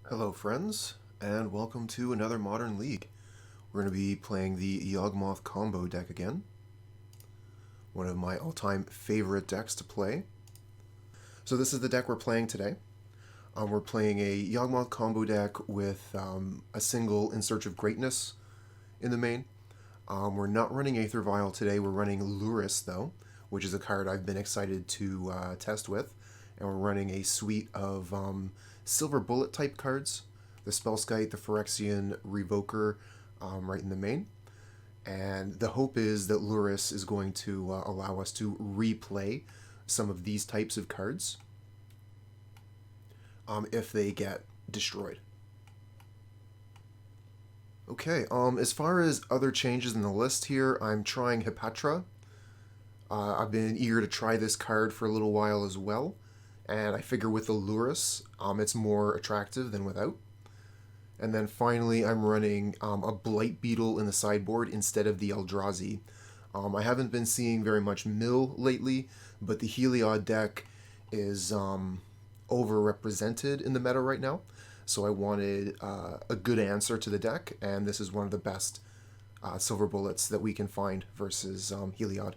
Hello friends, and welcome to another Modern League. We're going to be playing the Yawgmoth combo deck again. One of my all-time favorite decks to play. So this is the deck we're playing today. We're playing a Yawgmoth combo deck with a single In Search of Greatness in the main. We're not running Aether Vial today, we're running Lurrus though, which is a card I've been excited to test with. And we're running a suite of silver bullet type cards, the Spellskite, the Phyrexian Revoker right in the main. And the hope is that Lurrus is going to allow us to replay some of these types of cards if they get destroyed. Okay, as far as other changes in the list here, I'm trying Hapatra. I've been eager to try this card for a little while as well. And I figure with the Lurrus, it's more attractive than without. And then finally, I'm running a Blight Beetle in the sideboard instead of the Eldrazi. I haven't been seeing very much mill lately, but the Heliod deck is overrepresented in the meta right now. So I wanted a good answer to the deck, and this is one of the best silver bullets that we can find versus Heliod.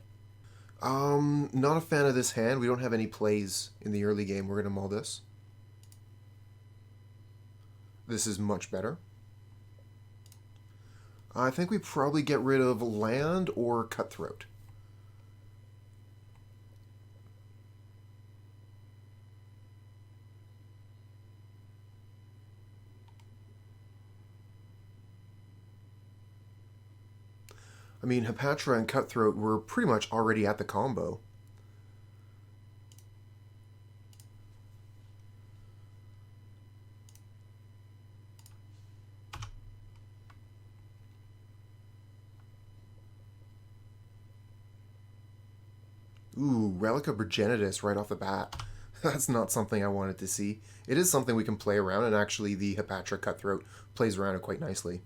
Not a fan of this hand. We don't have any plays in the early game. We're going to mull this. This is much better. I think we probably get rid of land or Cutthroat. I mean, Hapatra and Cutthroat were pretty much already at the combo. Ooh, Relic of Progenitus right off the bat. That's not something I wanted to see. It is something we can play around, and actually the Hapatra Cutthroat plays around it quite nicely.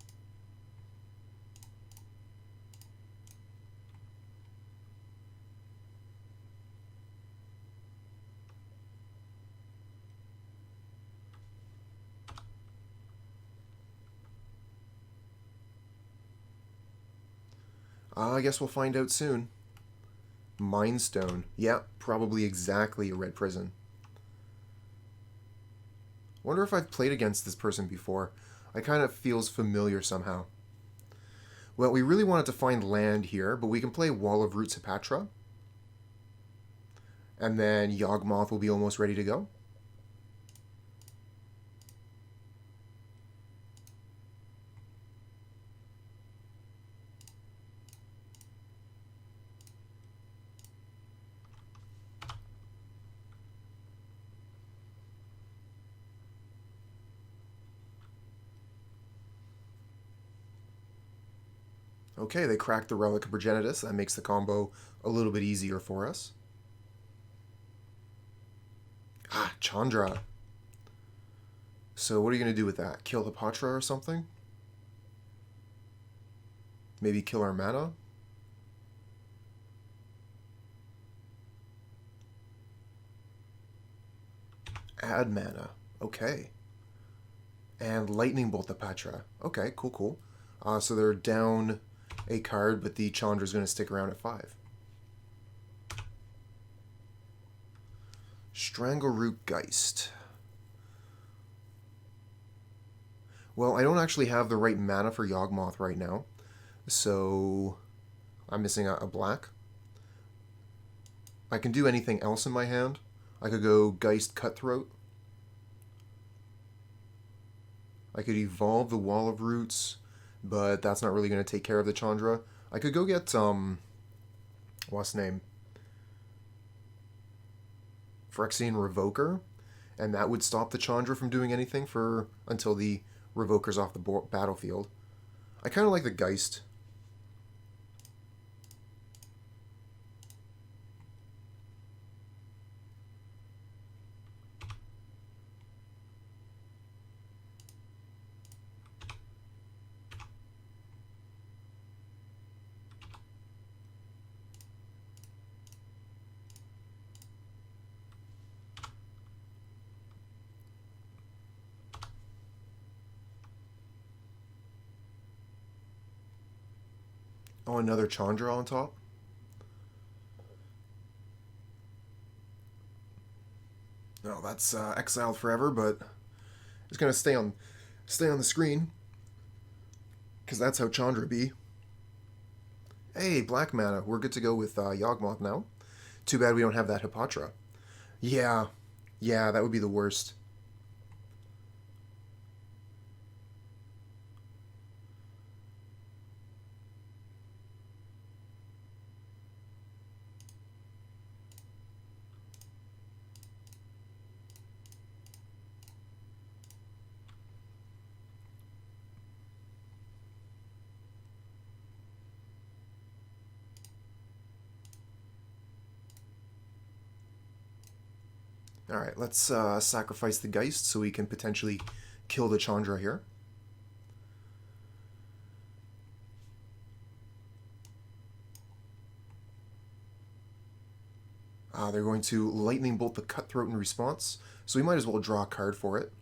I guess we'll find out soon. Mindstone. Yeah, probably exactly a red prison. Wonder if I've played against this person before. I kind of feels familiar somehow. Well, we really wanted to find land here, but we can play Wall of Roots Hapatra. And then Yawgmoth will be almost ready to go. Okay, they cracked the Relic of Progenitus. That makes the combo a little bit easier for us. Ah, Chandra. So what are you going to do with that? Kill Hapatra or something? Maybe kill our mana? Add mana. Okay. And Lightning Bolt Hapatra. Okay, cool, cool. So they're down a card, but the Chandra's going to stick around at 5. Strangleroot Geist. Well, I don't actually have the right mana for Yawgmoth right now, so I'm missing a black. I can do anything else in my hand. I could go Geist Cutthroat. I could evolve the Wall of Roots, but that's not really going to take care of the Chandra. I could go get, what's the name? Phyrexian Revoker, and that would stop the Chandra from doing anything until the Revoker's off the battlefield. I kind of like the Geist. Oh, another Chandra on top. No, that's exiled forever, but it's gonna stay on the screen because that's how Chandra be. Hey, black mana. We're good to go with Yawgmoth now. Too bad we don't have that Hapatra. Yeah, yeah, that would be the worst. Alright, let's sacrifice the Geist so we can potentially kill the Chandra here. They're going to Lightning Bolt the Cutthroat in response, so we might as well draw a card for it.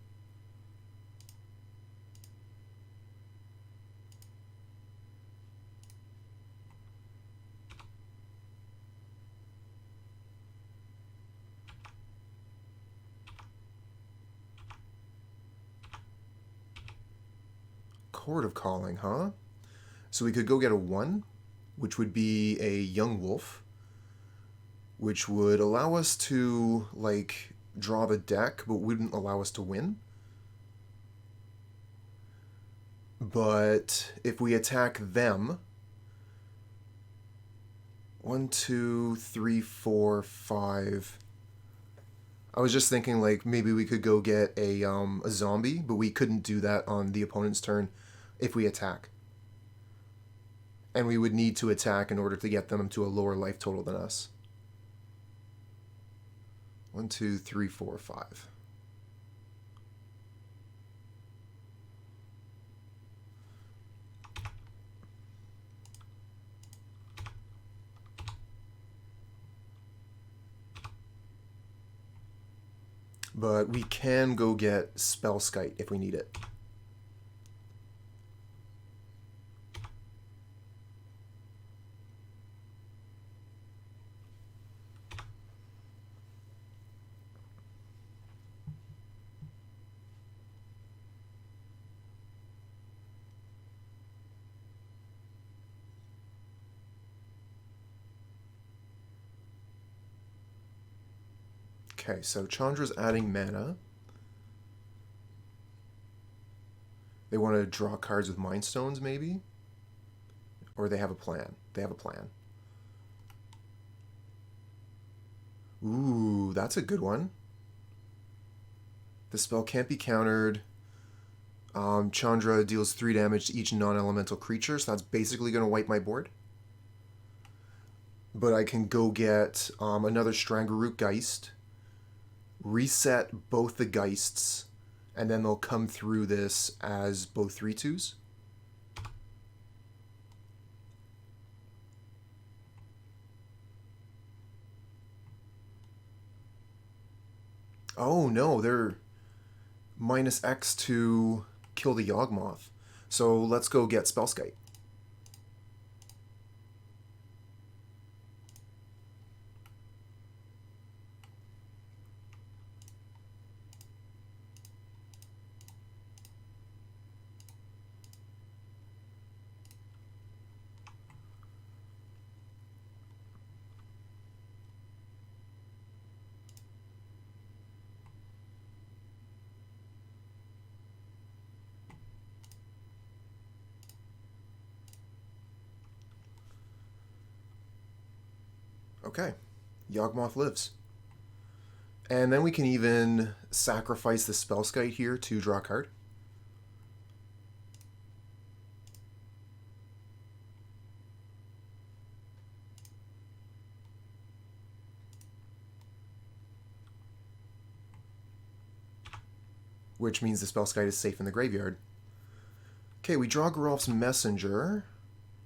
Chord of Calling, huh? So we could go get a 1, which would be a Young Wolf, which would allow us to, like, draw the deck, but wouldn't allow us to win. But if we attack them, 1, 2, 3, 4, 5. I was just thinking, like, maybe we could go get a zombie, but we couldn't do that on the opponent's turn if we attack. And we would need to attack in order to get them to a lower life total than us. 1, 2, 3, 4, 5. But we can go get Spellskite if we need it. Okay, so Chandra's adding mana. They want to draw cards with Mind Stones, maybe? Or they have a plan. They have a plan. Ooh, that's a good one. The spell can't be countered. Chandra deals 3 damage to each non-elemental creature, so that's basically going to wipe my board. But I can go get another Strangleroot Geist, reset both the Geists, and then they'll come through this as both 3/2s. Oh no, they're -X to kill the Yawgmoth. So let's go get Spellskite. Okay, Yawgmoth lives. And then we can even sacrifice the Spellskite here to draw a card. Which means the Spellskite is safe in the graveyard. Okay, we draw Geralf's Messenger,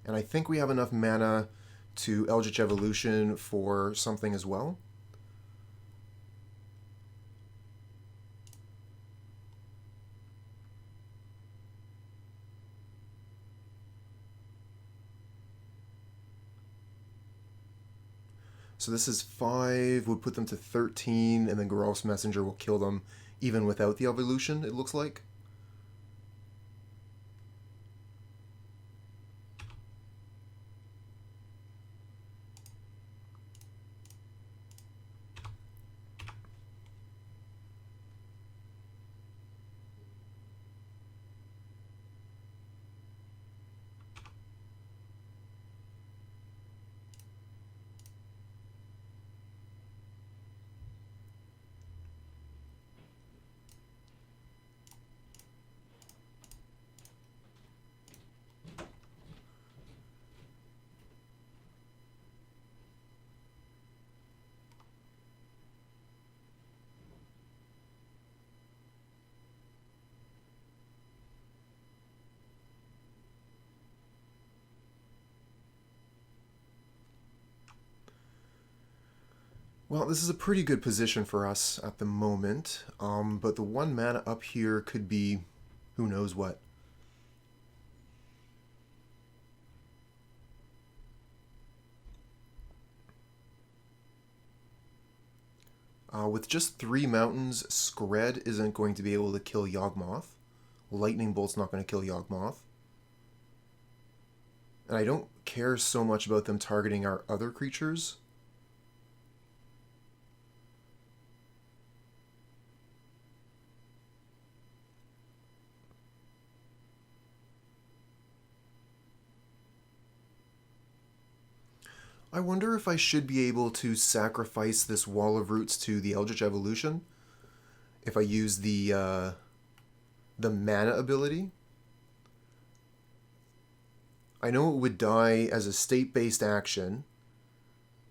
and I think we have enough mana to Eldritch Evolution for something as well. So this is 5, would put them to 13, and then Geralf's Messenger will kill them even without the evolution, it looks like. Well, this is a pretty good position for us at the moment, but the 1 mana up here could be who knows what. With just 3 mountains, Skred isn't going to be able to kill Yawgmoth. Lightning Bolt's not going to kill Yawgmoth. And I don't care so much about them targeting our other creatures. I wonder if I should be able to sacrifice this Wall of Roots to the Eldritch Evolution if I use the mana ability. I know it would die as a state-based action,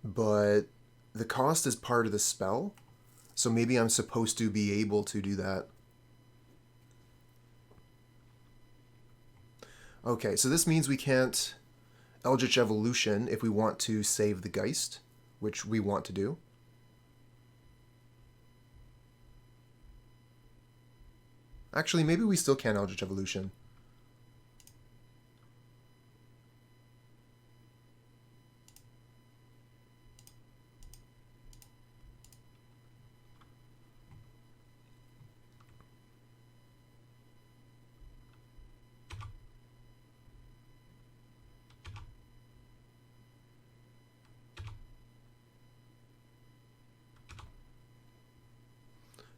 but the cost is part of the spell, so maybe I'm supposed to be able to do that. Okay, so this means we can't Eldritch Evolution if we want to save the Geist, which we want to do. Actually, maybe we still can Eldritch Evolution.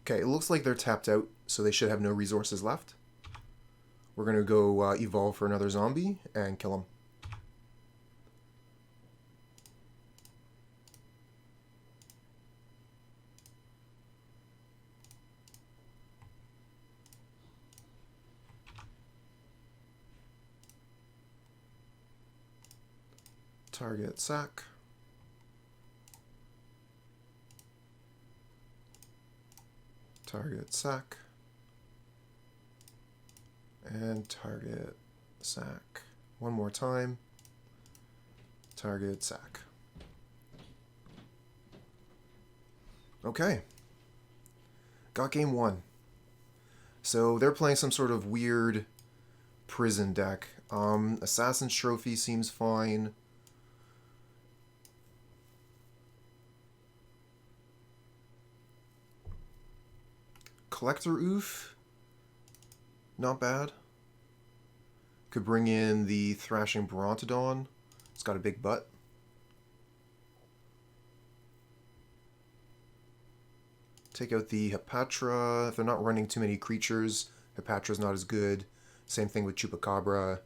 Okay, it looks like they're tapped out, so they should have no resources left. We're going to go evolve for another zombie and kill him. Target sack. Target sack. And target sack. One more time. Target sack. Okay. Got game 1. So they're playing some sort of weird prison deck. Assassin's Trophy seems fine. Collector Ouphe, not bad. Could bring in the Thrashing Brontodon. It's got a big butt. Take out the Hapatra. If they're not running too many creatures, Hapatra's not as good. Same thing with Chupacabra.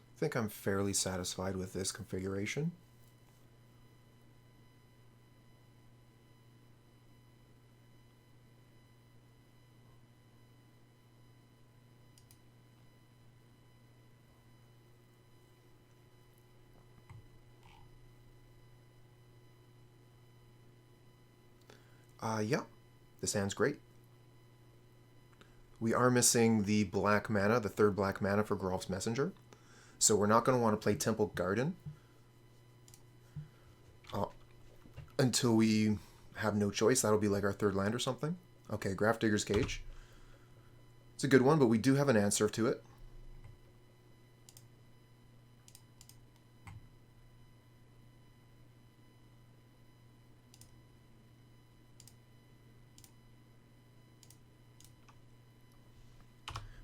I think I'm fairly satisfied with this configuration. Yeah. This hand's great. We are missing the black mana, the third black mana for Geralf's Messenger. So we're not going to want to play Temple Garden until we have no choice. That'll be like our third land or something. Okay, Grafdigger's Cage. It's a good one, but we do have an answer to it.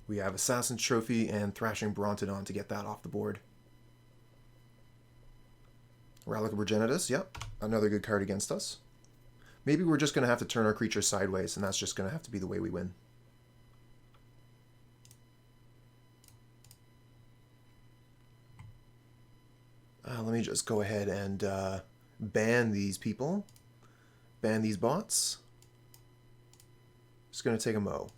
We have Assassin's Trophy and Thrashing Brontodon to get that off the board. Relic of Progenitus, yep. Another good card against us. Maybe we're just going to have to turn our creature sideways, and that's just going to have to be the way we win. Let me just go ahead and ban these people. Ban these bots. Just going to take a Mo.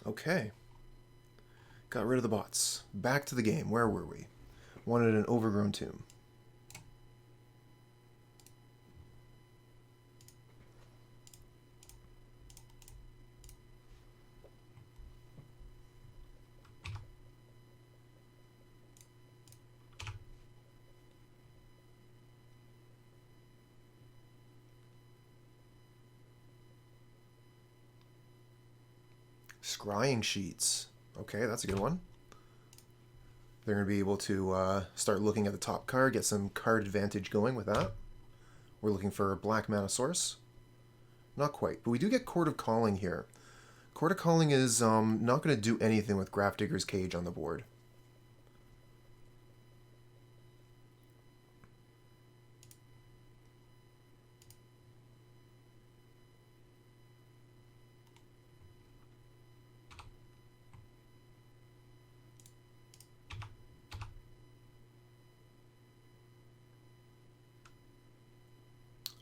Okay. Got rid of the bots. Back to the game. Where were we? Wanted an Overgrown Tomb. Scrying Sheets. Okay, that's a good one. They're going to be able to start looking at the top card, get some card advantage going with that. We're looking for a black mana source. Not quite, but we do get Chord of Calling here. Chord of Calling is not going to do anything with Grafdigger's Cage on the board.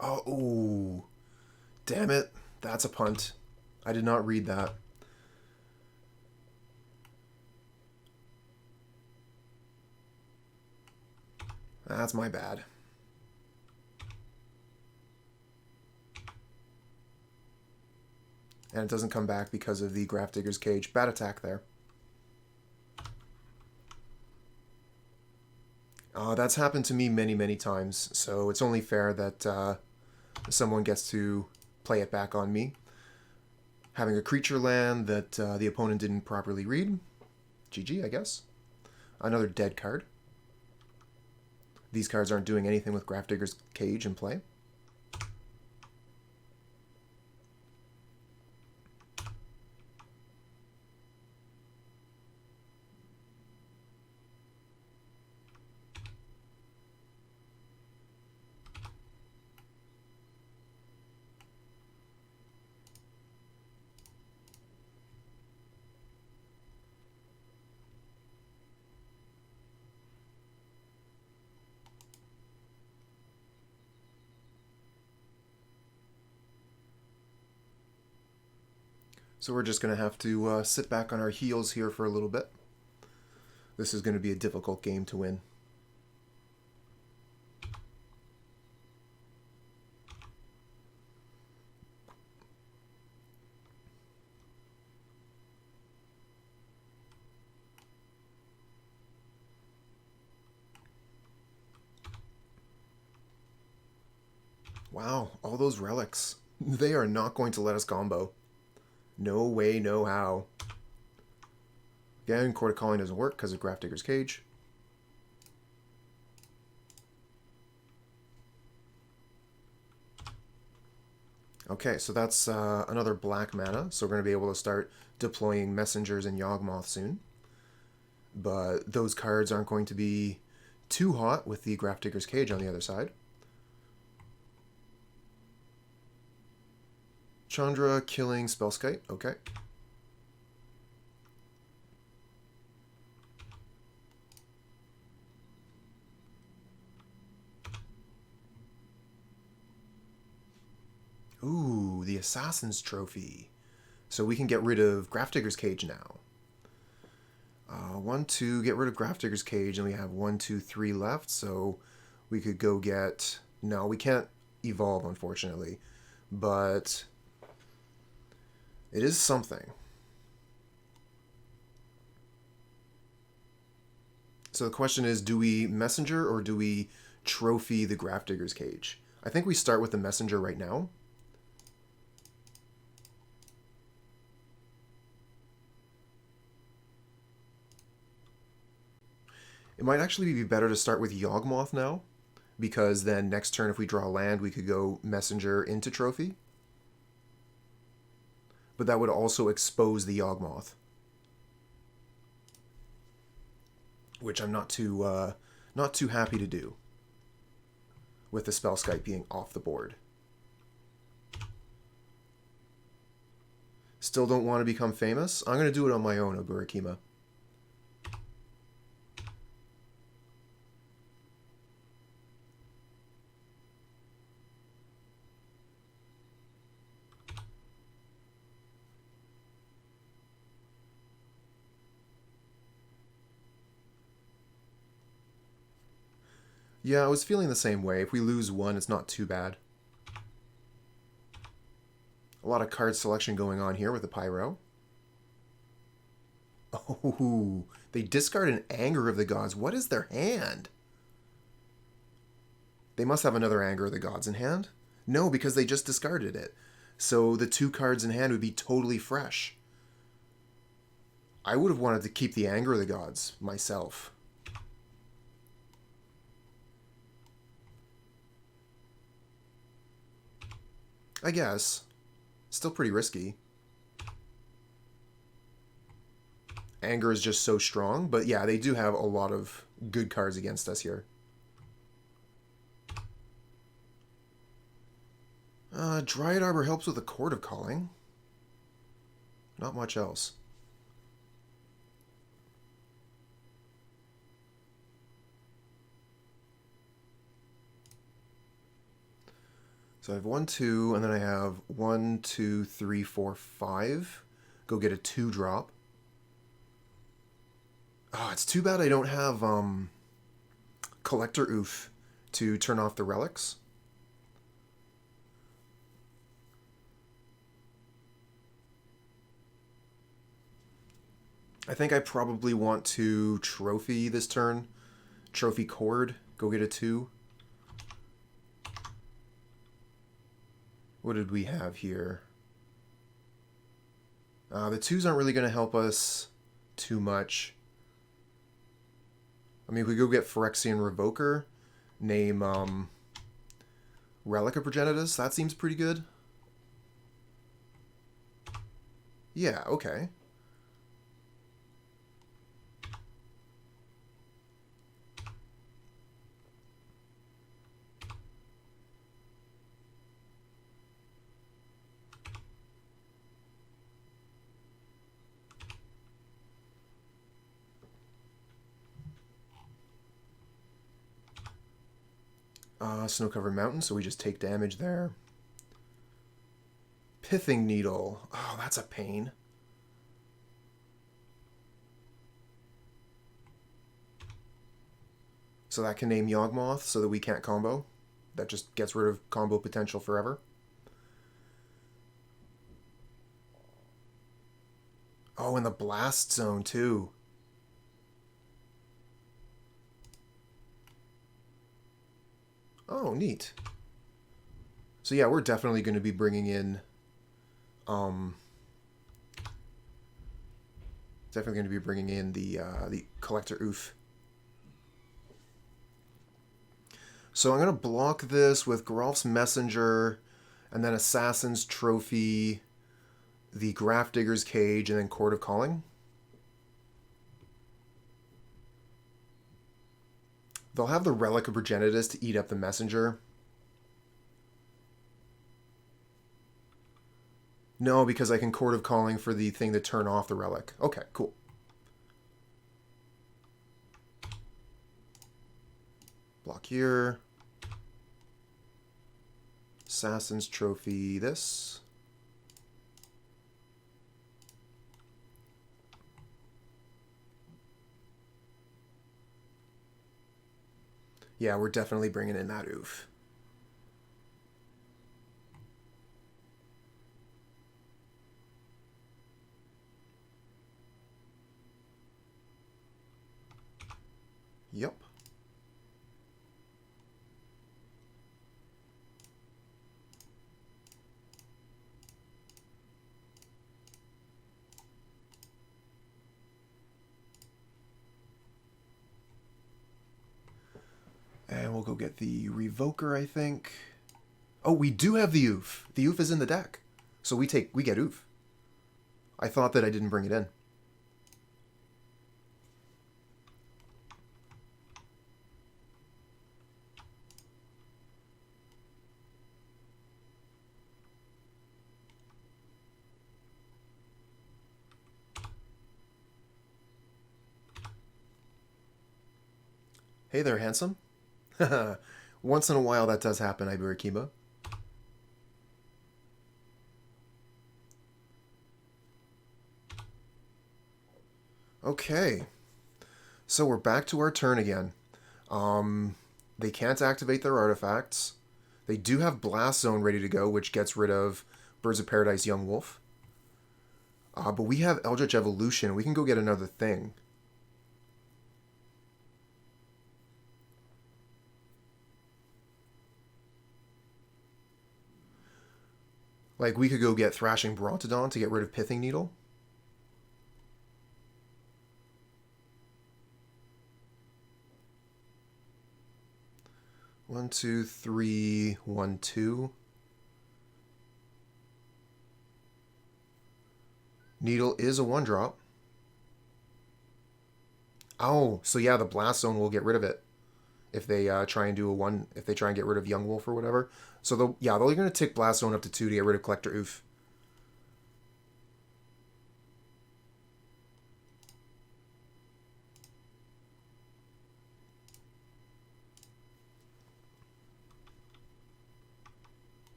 Oh, ooh. Damn it. That's a punt. I did not read that. That's my bad. And it doesn't come back because of the Grafdigger's Cage. Bad attack there. That's happened to me many, many times, so it's only fair that someone gets to play it back on me. Having a creature land that the opponent didn't properly read. GG, I guess. Another dead card. These cards aren't doing anything with Grafdigger's Cage in play. So we're just going to have to sit back on our heels here for a little bit. This is going to be a difficult game to win. Wow, all those relics. They are not going to let us combo. No way, no how. Again, Chord of Calling doesn't work because of Grafdigger's Cage. Okay, so that's another black mana, so we're going to be able to start deploying Messengers and Yawgmoth soon. But those cards aren't going to be too hot with the Grafdigger's Cage on the other side. Chandra killing Spellskite, okay. Ooh, the Assassin's Trophy. So we can get rid of Grafdigger's Cage now. 1, 2, get rid of Grafdigger's Cage, and we have 1, 2, 3 left, so we could go get... No, we can't evolve, unfortunately, but it is something. So the question is, do we Messenger or do we Trophy the Grafdigger's Cage? I think we start with the Messenger right now. It might actually be better to start with Yawgmoth now, because then next turn if we draw land we could go Messenger into Trophy. But that would also expose the Yawgmoth, which I'm not too happy to do, with the Spellskite being off the board. Still don't want to become famous? I'm going to do it on my own, Ogurakima. Yeah, I was feeling the same way. If we lose one, it's not too bad. A lot of card selection going on here with the Pyro. Oh, they discard an Anger of the Gods. What is their hand? They must have another Anger of the Gods in hand. No, because they just discarded it. So the 2 cards in hand would be totally fresh. I would have wanted to keep the Anger of the Gods myself. I guess. Still pretty risky. Anger is just so strong, but yeah, they do have a lot of good cards against us here. Dryad Arbor helps with the Chord of Calling. Not much else. So I have 1, 2, and then I have 1, 2, 3, 4, 5. Go get a 2-drop. Oh, it's too bad I don't have Collector Ouphe to turn off the relics. I think I probably want to Trophy this turn. Trophy Chord. Go get a 2. What did we have here? The 2s aren't really going to help us too much. I mean, if we go get Phyrexian Revoker, name Relic of Progenitus, that seems pretty good. Yeah, okay. Snow-covered mountain, so we just take damage there. Pithing Needle. Oh, that's a pain. So that can name Yawgmoth so that we can't combo. That just gets rid of combo potential forever. Oh, and the Blast Zone, too. Oh, neat. So yeah, we're definitely going to be bringing in the Collector Ouphe. So I'm going to block this with Geralf's Messenger, and then Assassin's Trophy, the Grafdigger's Cage, and then Chord of Calling. They'll have the Relic of Progenitus to eat up the Messenger. No, because I can Chord of Calling for the thing to turn off the Relic. Okay, cool. Block here. Assassin's Trophy this. Yeah, we're definitely bringing in that Ouphe. Yep. And we'll go get the Revoker, I think. Oh, we do have the Ouphe. The Ouphe is in the deck. So we get Ouphe. I thought that I didn't bring it in. Hey there, handsome. Once in a while that does happen, Iberikiba. Okay. So we're back to our turn again. They can't activate their artifacts. They do have Blast Zone ready to go, which gets rid of Birds of Paradise Yawgmoth. But we have Eldritch Evolution. We can go get another thing. Like, we could go get Thrashing Brontodon to get rid of Pithing Needle. One, two, three, 1, 2. Needle is a 1-drop. Oh, so yeah, the Blast Zone will get rid of it if they try and do a 1. If they try and get rid of Yawgmoth or whatever. So they're going to tick Blast Zone up to 2 to get rid of Collector Ouphe.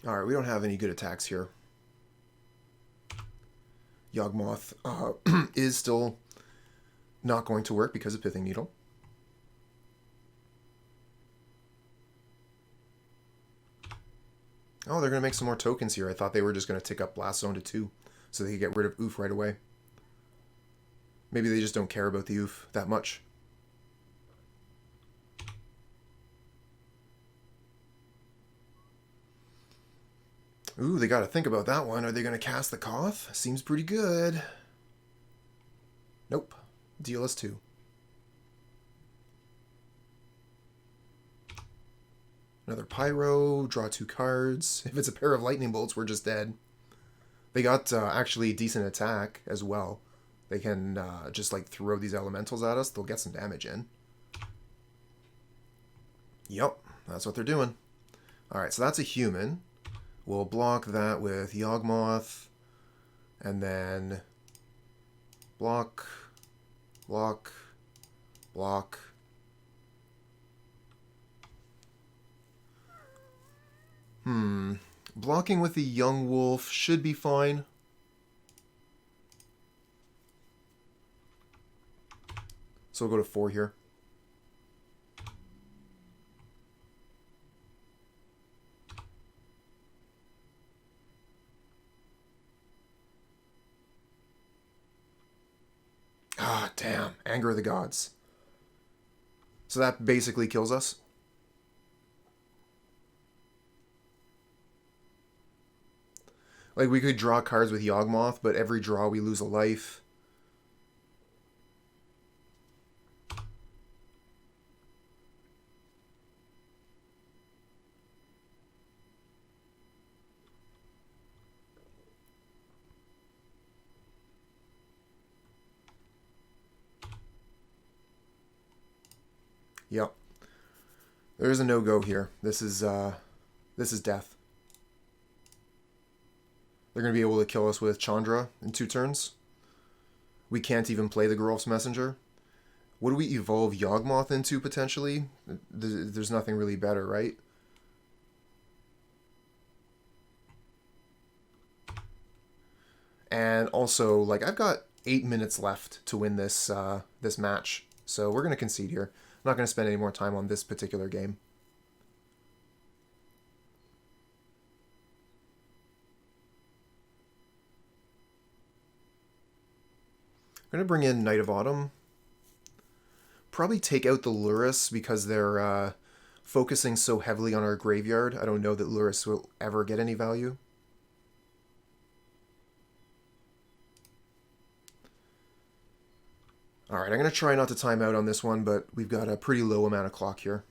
Alright, we don't have any good attacks here. Yawgmoth is still not going to work because of Pithing Needle. Oh, they're going to make some more tokens here. I thought they were just going to tick up Blast Zone to 2 so they could get rid of Ouphe right away. Maybe they just don't care about the Ouphe that much. Ooh, they got to think about that one. Are they going to cast the Koth? Seems pretty good. Nope. Deal us 2. Another Pyro. Draw 2 cards. If it's a pair of Lightning Bolts, we're just dead. They got actually decent attack as well. They can just like throw these elementals at us. They'll get some damage in. Yep, that's what they're doing. Alright, so that's a human. We'll block that with Yawgmoth. And then block, block, block. Blocking with the Young Wolf should be fine. So we'll go to 4 here. Ah, damn. Anger of the Gods. So that basically kills us. Like, we could draw cards with Yawgmoth, but every draw we lose a life. Yep. There is a no-go here. This is death. They're going to be able to kill us with Chandra in 2 turns. We can't even play the Geralf's Messenger. What do we evolve Yawgmoth into, potentially? There's nothing really better, right? And also, like, I've got 8 minutes left to win this this match. So we're going to concede here. I'm not going to spend any more time on this particular game. I'm going to bring in Knight of Autumn. Probably take out the Lurrus because they're focusing so heavily on our graveyard. I don't know that Lurrus will ever get any value. Alright, I'm going to try not to time out on this one, but we've got a pretty low amount of clock here.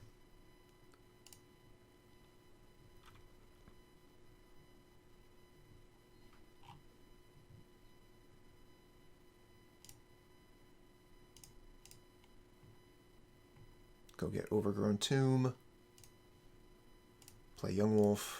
Go get Overgrown Tomb. Play Yawgmoth.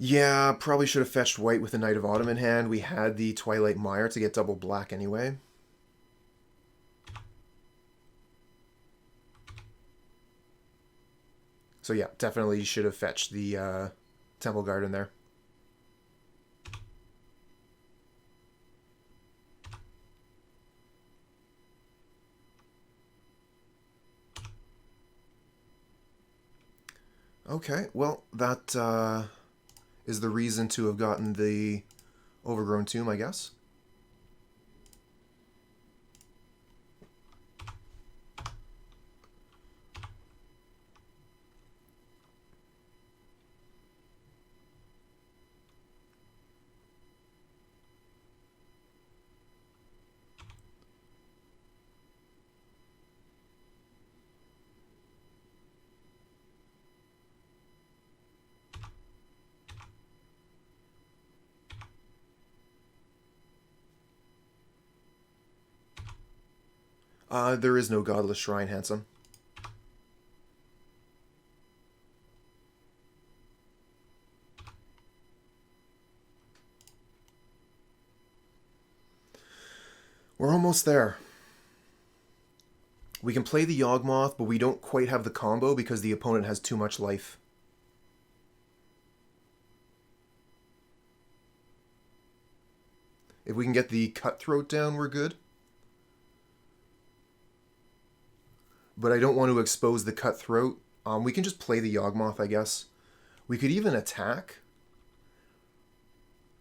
Yeah, probably should have fetched white with the Knight of Autumn in hand. We had the Twilight Mire to get double black anyway. So yeah, definitely should have fetched the Temple Garden there. Okay, well, that is the reason to have gotten the Overgrown Tomb, I guess. There is no Godless Shrine, handsome. We're almost there. We can play the Yawgmoth, but we don't quite have the combo because the opponent has too much life. If we can get the Cutthroat down, we're good. But I don't want to expose the Cutthroat. We can just play the Yawgmoth, I guess. We could even attack.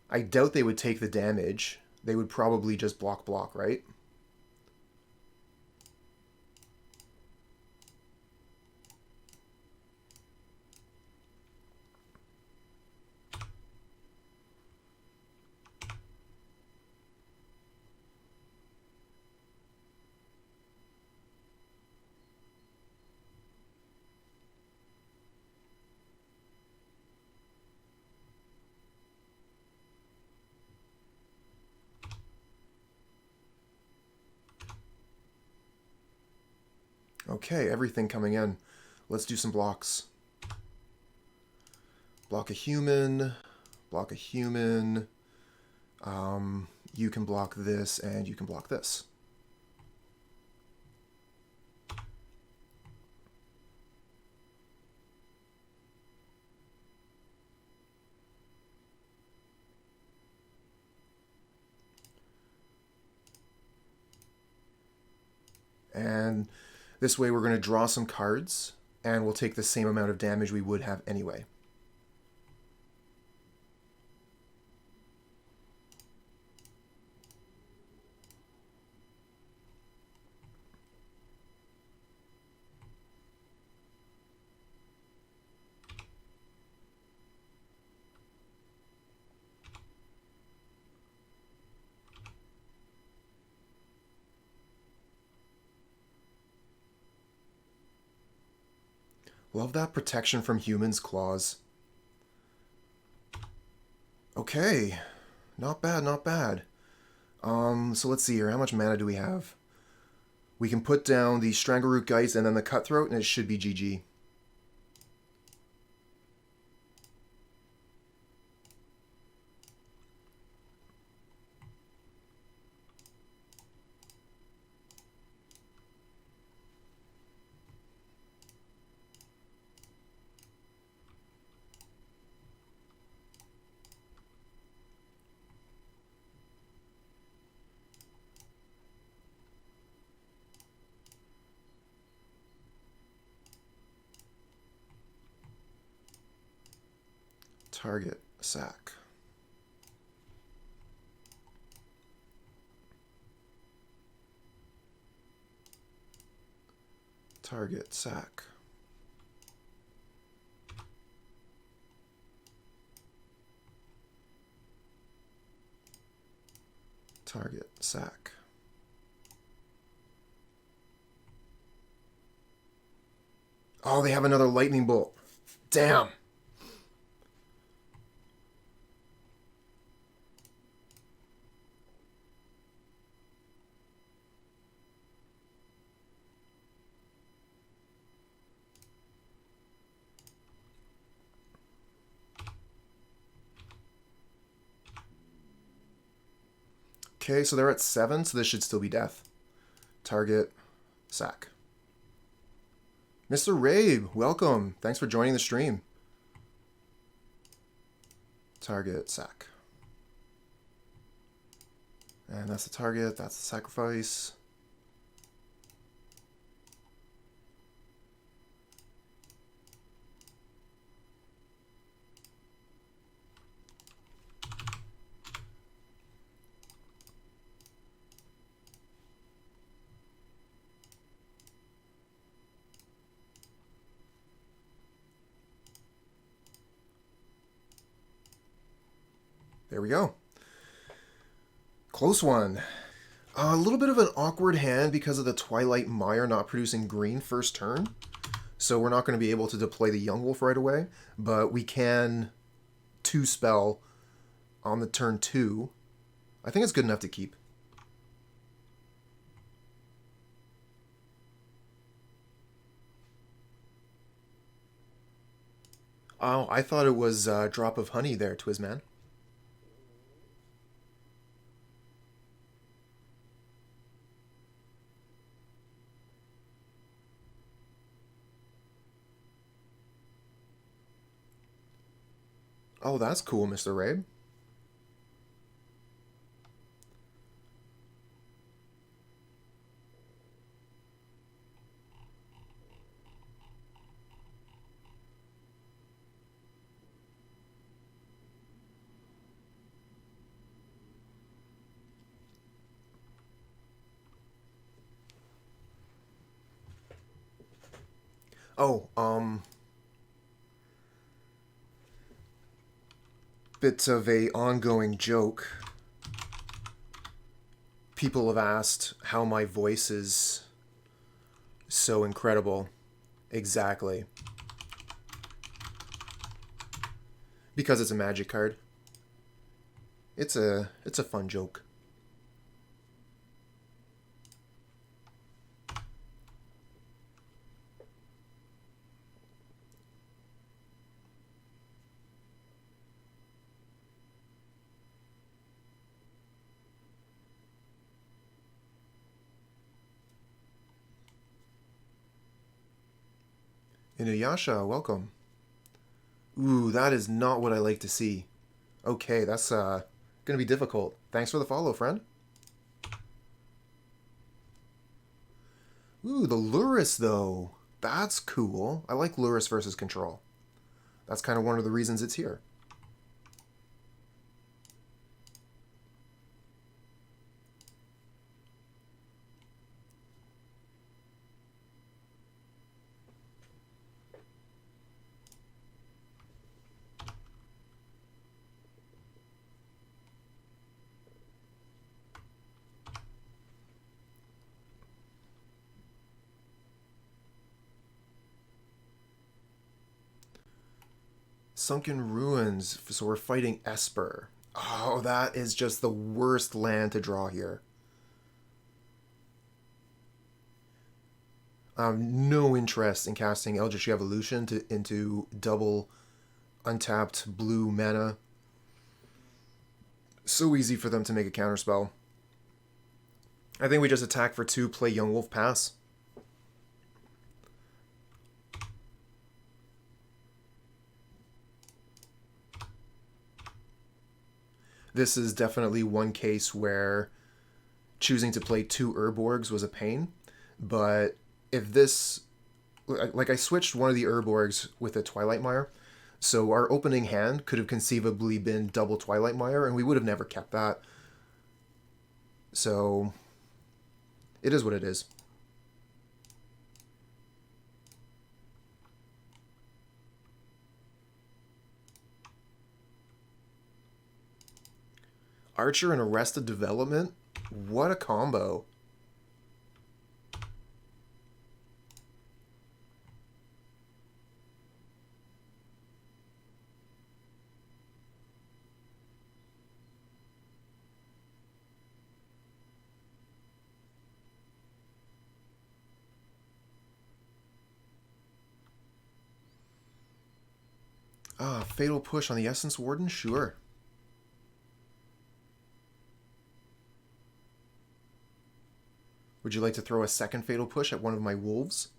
I doubt they would take the damage. They would probably just block, right? Okay, everything coming in. Let's do some blocks. Block a human. Block a human. You can block this, and you can block this. And this way we're going to draw some cards, and we'll take the same amount of damage we would have anyway. Love that protection from humans' claws. Okay. Not bad, not bad. So let's see here. How much mana do we have? We can put down the Strangleroot Geist and then the Cutthroat, and it should be GG. Target, sack. Target, sack. Target, sack. Oh, they have another lightning bolt. Damn. Okay, so they're at 7, so this should still be death. Target, sack. Mr. Rabe, welcome. Thanks for joining the stream. Target, sack. And that's the target, that's the sacrifice. There we go. Close one. A little bit of an awkward hand because of the Twilight Mire not producing green first turn. So we're not going to be able to deploy the Yawgmoth right away. But we can 2-spell on the turn 2. I think it's good enough to keep. Oh, I thought it was a drop of honey there, Twizman. Oh, that's cool, Mr. Rabe. Oh, bit of a ongoing joke. People have asked how my voice is so incredible. Exactly. Because it's a magic card. It's a fun joke. Inuyasha, welcome. Ooh, that is not what I like to see. Okay, that's gonna be difficult. Thanks for the follow, friend. Ooh, the Lurrus, though. That's cool. I like Lurrus versus Control. That's kind of one of the reasons it's here. Sunken Ruins, so we're fighting Esper. Oh, that is just the worst land to draw here. No interest in casting Eldritch Evolution into double untapped blue mana. So easy for them to make a counterspell. I think we just attack for 2, play Yawgmoth, pass. This is definitely one case where choosing to play 2 Urborgs was a pain, but if this... Like, I switched one of the Urborgs with a Twilight Mire, so our opening hand could have conceivably been double Twilight Mire, and we would have never kept that. So, it is what it is. Archer and Arrested Development? What a combo. Fatal Push on the Essence Warden? Sure. Would you like to throw a second Fatal Push at one of my wolves?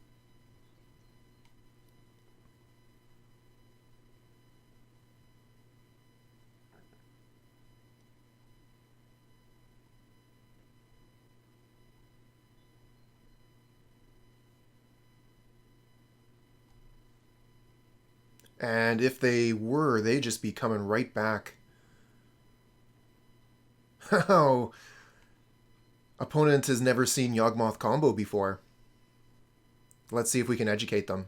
And if they were, they'd just be coming right back. Oh, opponent has never seen Yawgmoth combo before. Let's see if we can educate them.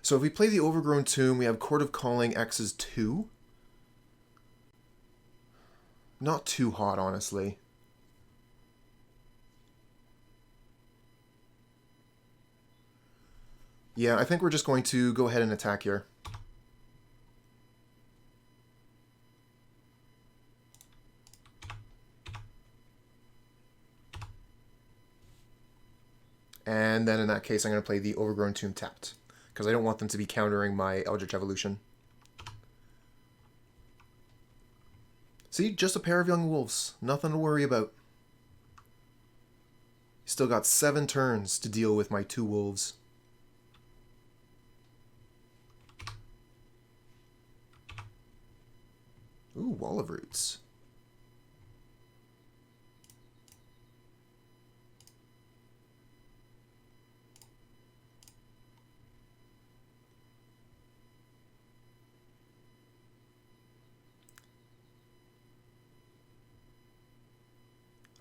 So if we play the Overgrown Tomb, we have Chord of Calling X is 2. Not too hot, honestly. Yeah, I think we're just going to go ahead and attack here. And then in that case, I'm going to play the Overgrown Tomb tapped, because I don't want them to be countering my Eldritch Evolution. See, just a pair of young wolves. Nothing to worry about. Still got 7 turns to deal with my 2 wolves. Ooh, Wall of Roots.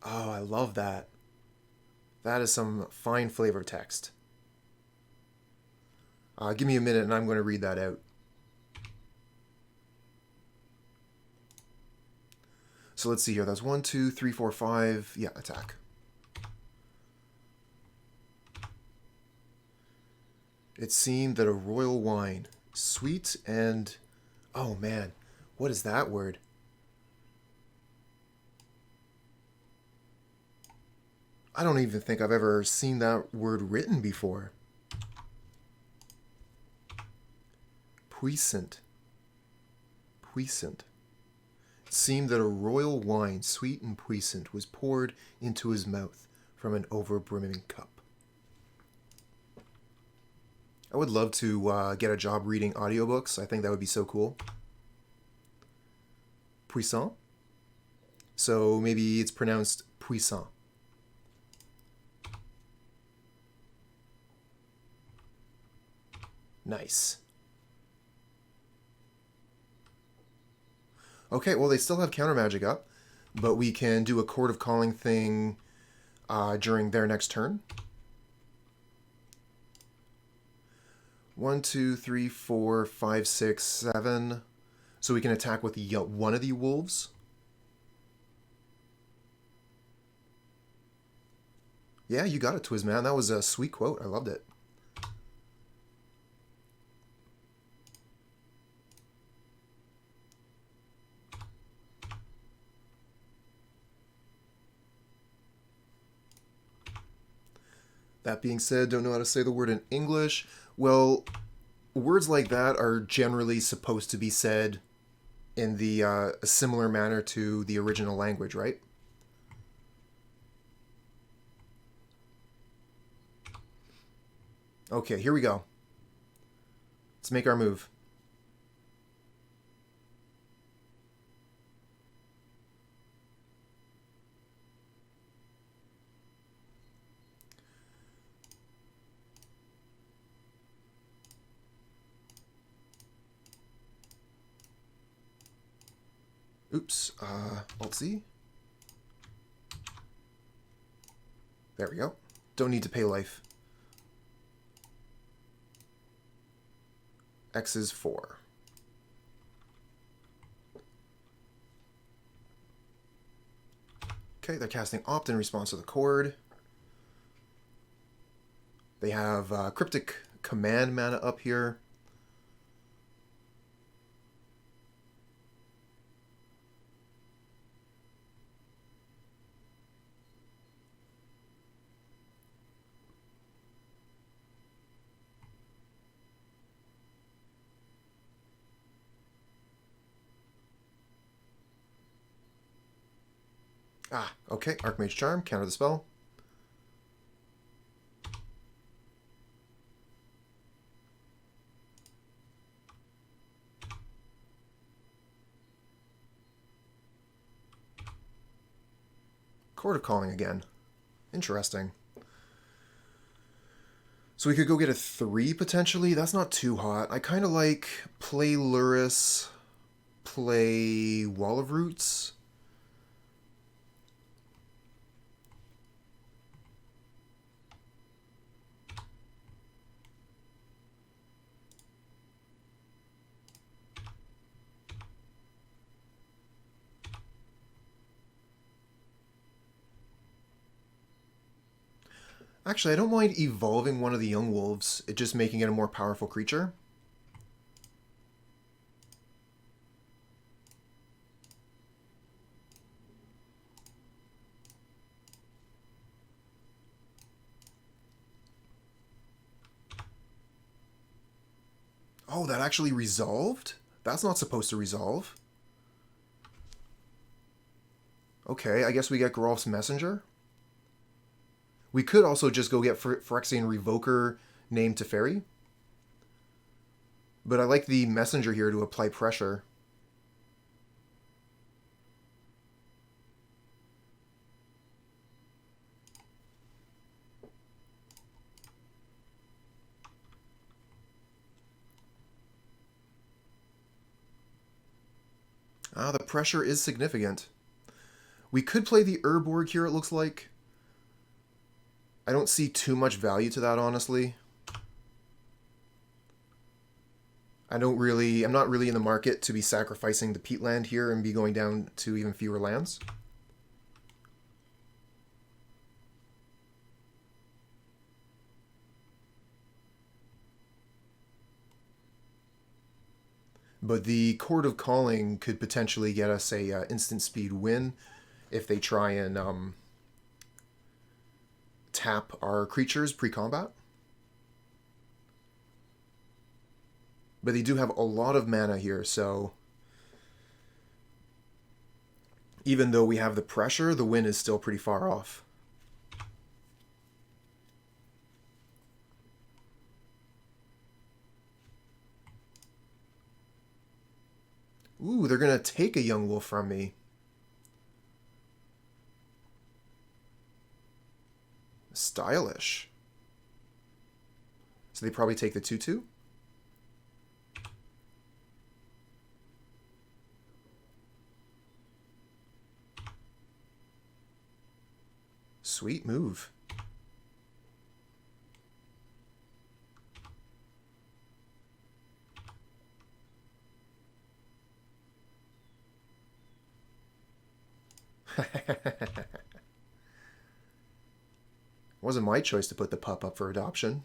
Oh, I love that. That is some fine flavor text. Give me a minute and I'm going to read that out. So let's see here. That's 1, 2, 3, 4, 5. Yeah, attack. It seemed that a royal wine, sweet and... Oh man, what is that word? I don't even think I've ever seen that word written before. Puissant. Puissant. It seemed that a royal wine, sweet and puissant, was poured into his mouth from an over-brimming cup. I would love to get a job reading audiobooks. I think that would be so cool. Puissant. So maybe it's pronounced puissant. Nice. Okay, well, they still have counter magic up, but we can do a Chord of Calling thing during their next turn. 1, 2, 3, 4, 5, 6, 7. So we can attack with one of the wolves. Yeah, you got it, Twizman. That was a sweet quote. I loved it. That being said, don't know how to say the word in English. Well, words like that are generally supposed to be said in the a similar manner to the original language, right? Okay, here we go. Let's make our move. Oops, Alt-Z. There we go. Don't need to pay life. X is 4. Okay, they're casting Opt in response to the Chord. They have Cryptic Command mana up here. Ah, okay. Archmage Charm, counter the spell. Chord of Calling again. Interesting. So we could go get a 3 potentially. That's not too hot. I kind of like play Lurrus, play Wall of Roots. Actually, I don't mind evolving one of the young wolves, it just making it a more powerful creature. Oh, that actually resolved? That's not supposed to resolve. Okay, I guess we get Geralf's Messenger. We could also just go get Phyrexian Revoker named Teferi. But I like the Messenger here to apply pressure. Ah, the pressure is significant. We could play the Urborg here, it looks like. I don't see too much value to that, honestly. I'm not really in the market to be sacrificing the Peatland here and be going down to even fewer lands. But the Chord of Calling could potentially get us a instant speed win if they try and tap our creatures pre-combat. But they do have a lot of mana here, so even though we have the pressure, the win is still pretty far off. Ooh, they're going to take a young wolf from me. Stylish. So they probably take the 2/2. Sweet move. Wasn't my choice to put the pup up for adoption.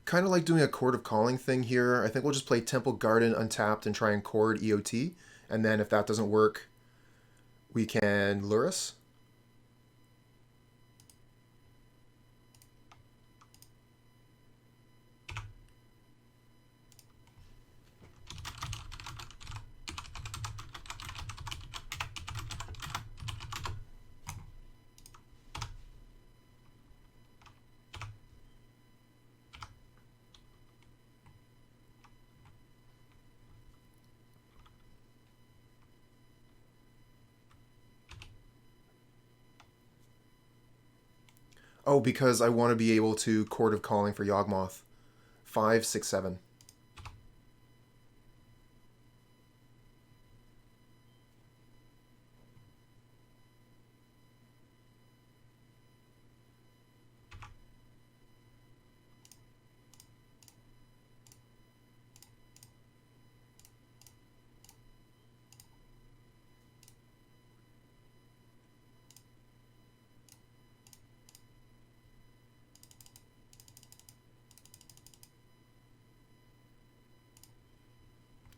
Kind of like doing a Chord of Calling thing here. I think we'll just play Temple Garden untapped and try and Chord EOT. And then if that doesn't work, we can Lurrus. Oh, because I want to be able to Chord of Calling for Yawgmoth. 5, 6, 7.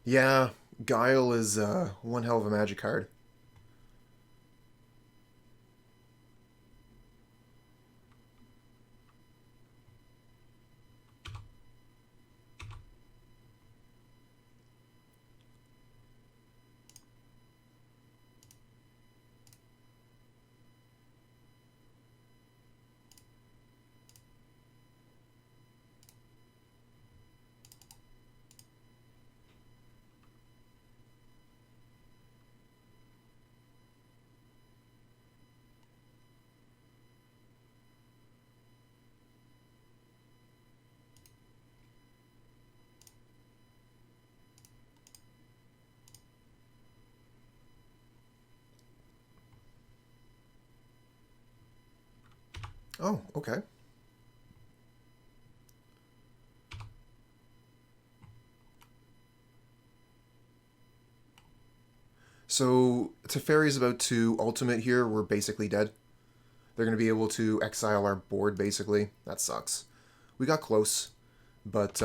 Yeah, Guile is one hell of a magic card. Oh, okay. So, Teferi's about to ultimate here. We're basically dead. They're going to be able to exile our board, basically. That sucks. We got close, but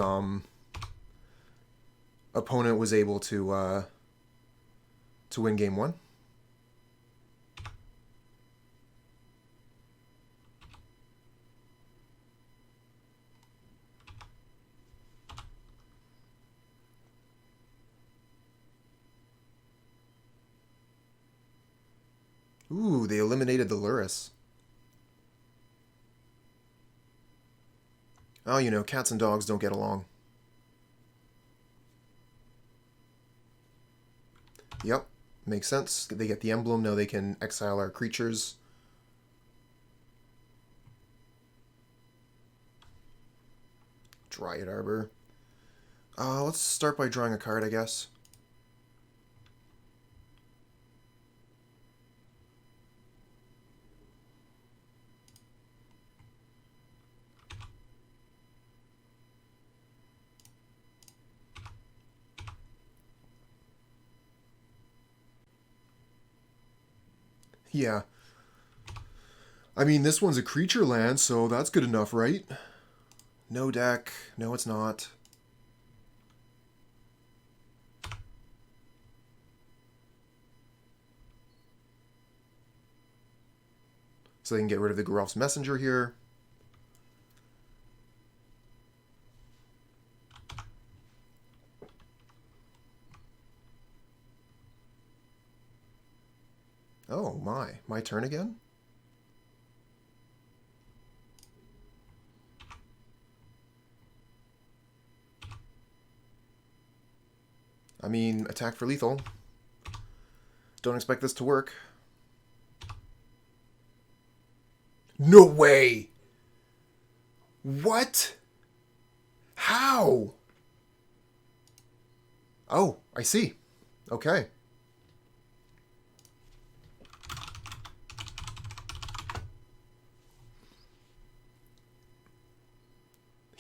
opponent was able to win game 1. Ooh, they eliminated the Lurrus. Oh, you know, cats and dogs don't get along. Yep, makes sense. They get the emblem, now they can exile our creatures. Dryad Arbor. Let's start by drawing a card, I guess. Yeah. I mean, this one's a creature land, so that's good enough, right? No deck. No, it's not. So they can get rid of the Geralf's Messenger here. Oh my turn again? I mean, attack for lethal. Don't expect this to work. No way! What? How? Oh, I see. Okay.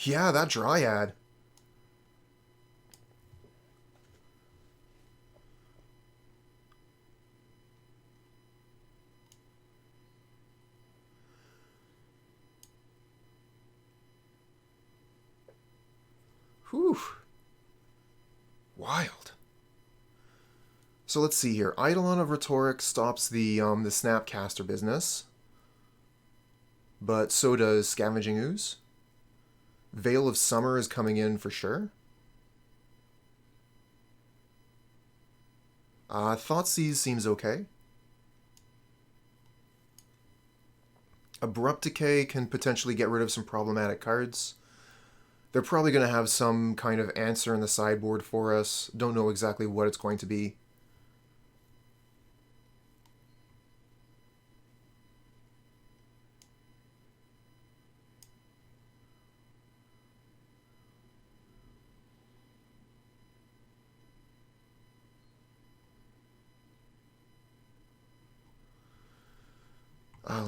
Yeah, that Dryad. Whew. Wild. So let's see here. Eidolon of Rhetoric stops the Snapcaster business. But so does Scavenging Ooze. Veil of Summer is coming in for sure. Thoughtseize seems okay. Abrupt Decay can potentially get rid of some problematic cards. They're probably going to have some kind of answer in the sideboard for us. Don't know exactly what it's going to be.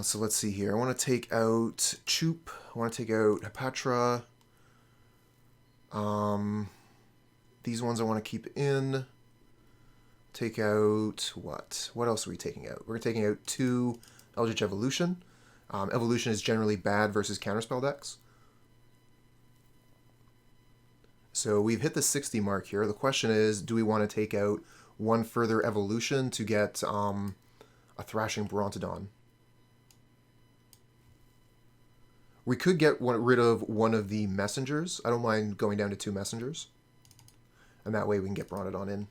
So let's see here. I want to take out Choop. I want to take out Hapatra. These ones I want to keep in. Take out what? What else are we taking out? We're taking out 2 Eldritch Evolution. Evolution is generally bad versus counterspell decks. So we've hit the 60 mark here. The question is, do we want to take out 1 further Evolution to get a Thrashing Brontodon? We could get rid of one of the messengers. I don't mind going down to 2 messengers. And that way we can get Brontodon in.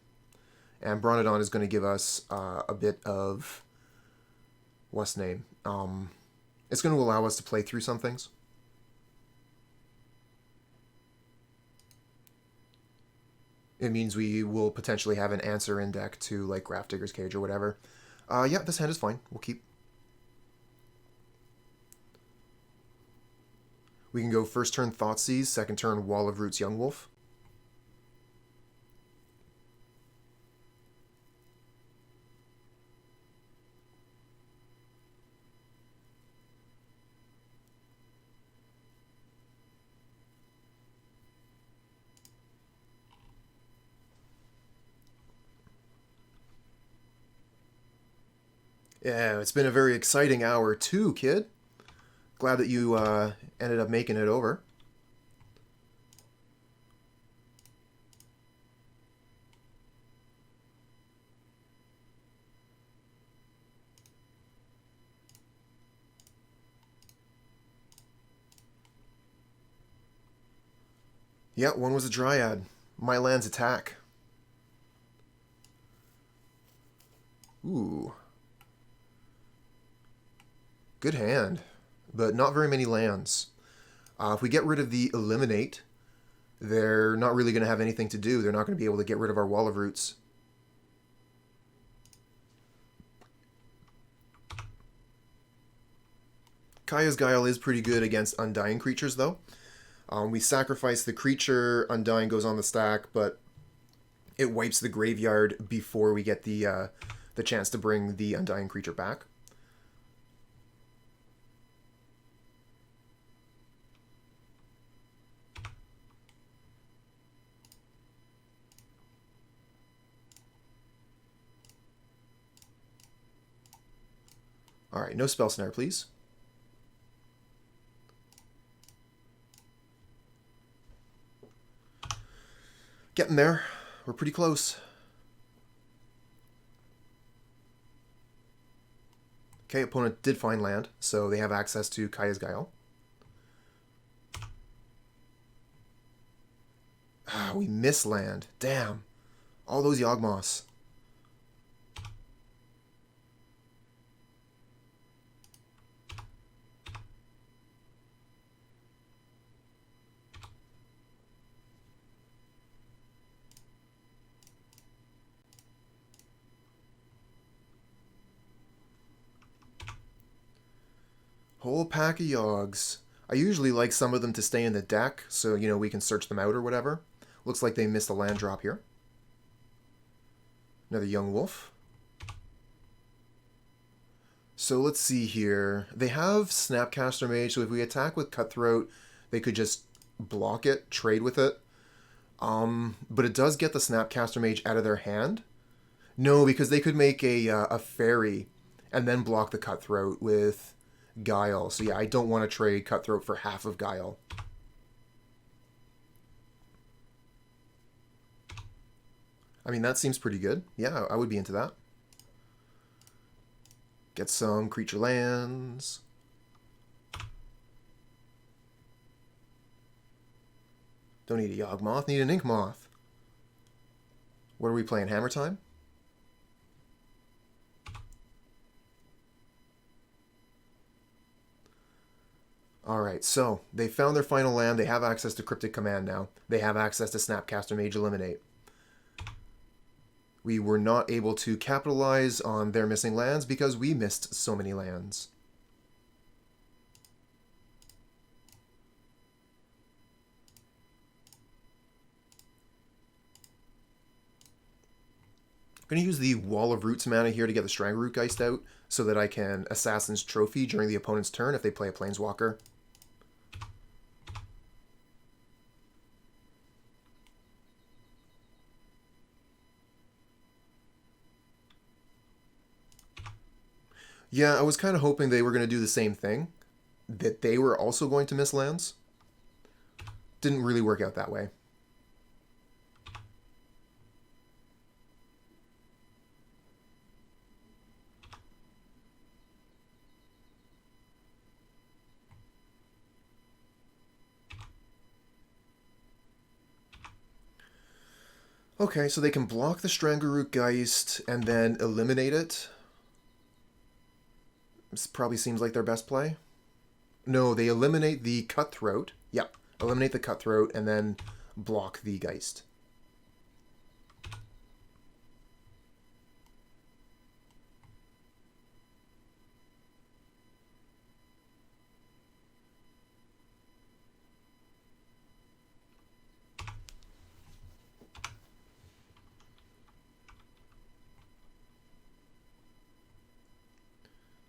And Brontodon is going to give us a bit of... what's name? It's going to allow us to play through some things. It means we will potentially have an answer in deck to like Grafdigger's Cage or whatever. Yeah, this hand is fine. We'll keep. We can go first turn Thoughtseize, second turn Wall of Roots Yawgmoth. Yeah, it's been a very exciting hour too, kid. Glad that you ended up making it over. Yeah, one was a Dryad. My land's attack. Ooh. Good hand, but not very many lands. If we get rid of the Eliminate, they're not really going to have anything to do. They're not going to be able to get rid of our Wall of Roots. Kaya's Guile is pretty good against Undying creatures, though. We sacrifice the creature, Undying goes on the stack, but it wipes the graveyard before we get the chance to bring the Undying creature back. Alright, no Spell Snare, please. Getting there. We're pretty close. Okay, opponent did find land, so they have access to Kaya's Guile. Ah, we miss land. Damn. All those Yawgmoths. Whole pack of Yawgs. I usually like some of them to stay in the deck, so, you know, we can search them out or whatever. Looks like they missed a land drop here. Another Yawgmoth. So let's see here. They have Snapcaster Mage, so if we attack with Cutthroat, they could just block it, trade with it. But it does get the Snapcaster Mage out of their hand. No, because they could make a fairy and then block the Cutthroat with Guile. So yeah, I don't want to trade Cutthroat for half of Guile. I mean, that seems pretty good. Yeah, I would be into that. Get some creature lands. Don't need a Yawgmoth, need an Inkmoth. What are we playing, Hammer Time? Alright, so they found their final land. They have access to Cryptic Command now. They have access to Snapcaster Mage Eliminate. We were not able to capitalize on their missing lands because we missed so many lands. I'm going to use the Wall of Roots mana here to get the Strangleroot Geist out so that I can Assassin's Trophy during the opponent's turn if they play a Planeswalker. Yeah, I was kind of hoping they were going to do the same thing, that they were also going to miss lands. Didn't really work out that way. Okay, so they can block the Strangleroot Geist and then eliminate it. This probably seems like their best play. No, they eliminate the Cutthroat. Yep, eliminate the Cutthroat and then block the Geist.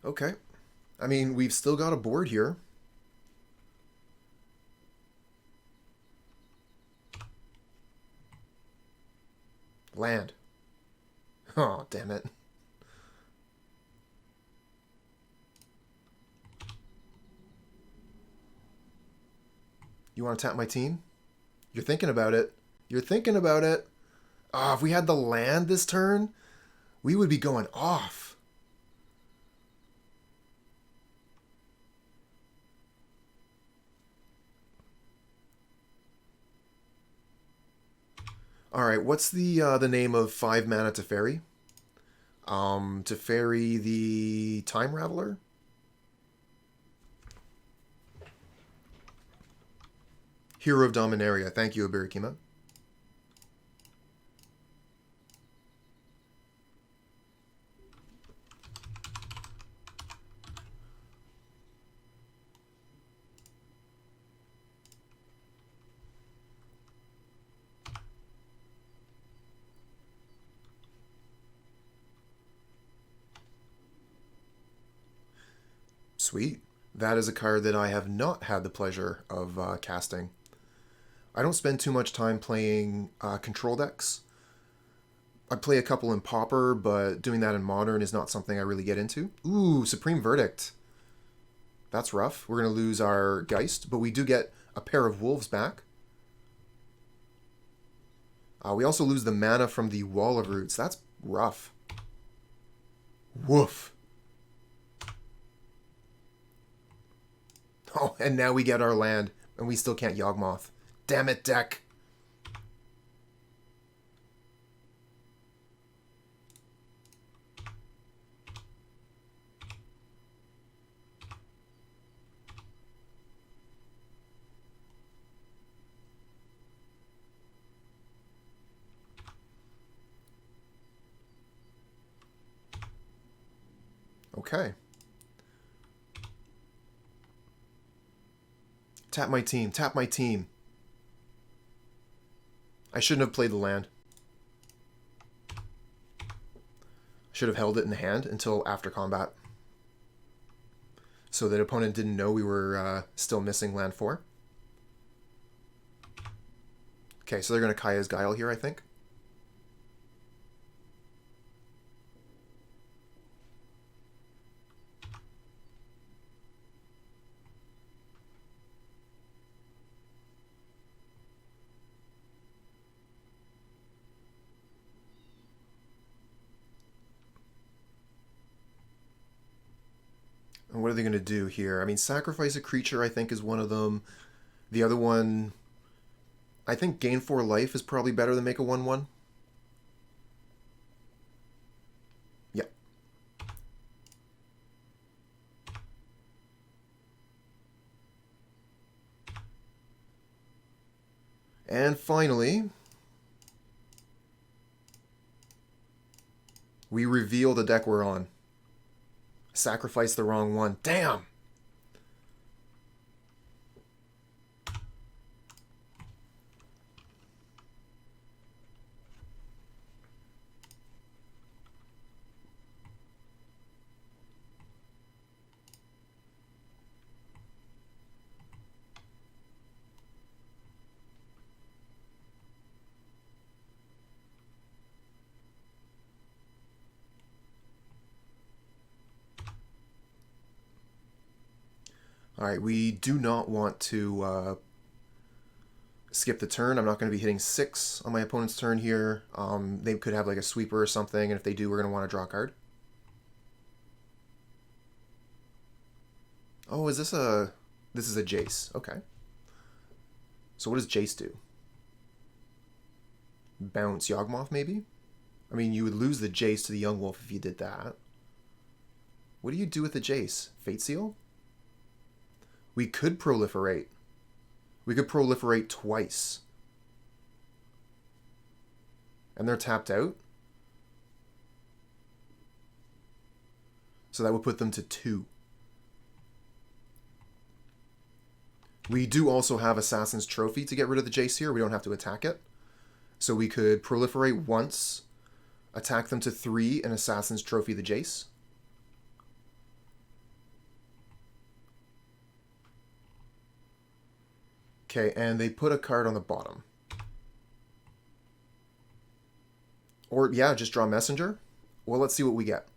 Okay. I mean, we've still got a board here. Land. Oh, damn it. You want to tap my team? You're thinking about it. You're thinking about it. Ah, if we had the land this turn, we would be going off. Alright, what's the name of 5 mana Teferi? Teferi the Time Raveler? Hero of Dominaria. Thank you, Abirikima. Sweet. That is a card that I have not had the pleasure of casting. I don't spend too much time playing control decks. I play a couple in Pauper, but doing that in Modern is not something I really get into. Ooh, Supreme Verdict. That's rough. We're going to lose our Geist, but we do get a pair of Wolves back. We also lose the mana from the Wall of Roots. That's rough. Woof. Oh, and now we get our land, and we still can't Yawgmoth. Damn it, deck. Okay. Tap my team. Tap my team. I shouldn't have played the land. Should have held it in hand until after combat. So that opponent didn't know we were still missing land 4. Okay, so they're going to Kaya's Guile here, I think. And what are they going to do here? I mean, sacrifice a creature, I think, is one of them. The other one, I think gain 4 life is probably better than make a 1/1. Yeah. And finally, we reveal the deck we're on. Sacrifice the wrong one. Damn! Alright, we do not want to skip the turn. I'm not going to be hitting 6 on my opponent's turn here. They could have like a sweeper or something, and if they do, we're going to want to draw a card. Oh, is this a... This is a Jace. Okay. So what does Jace do? Bounce Yawgmoth, maybe? I mean, you would lose the Jace to the Yawgmoth if you did that. What do you do with the Jace? Fate Seal? We could proliferate. We could proliferate twice. And they're tapped out. So that would put them to 2. We do also have Assassin's Trophy to get rid of the Jace here. We don't have to attack it. So we could proliferate once, attack them to 3, and Assassin's Trophy the Jace. Okay, and they put a card on the bottom. Or, yeah, just draw Messenger. Well, let's see what we get.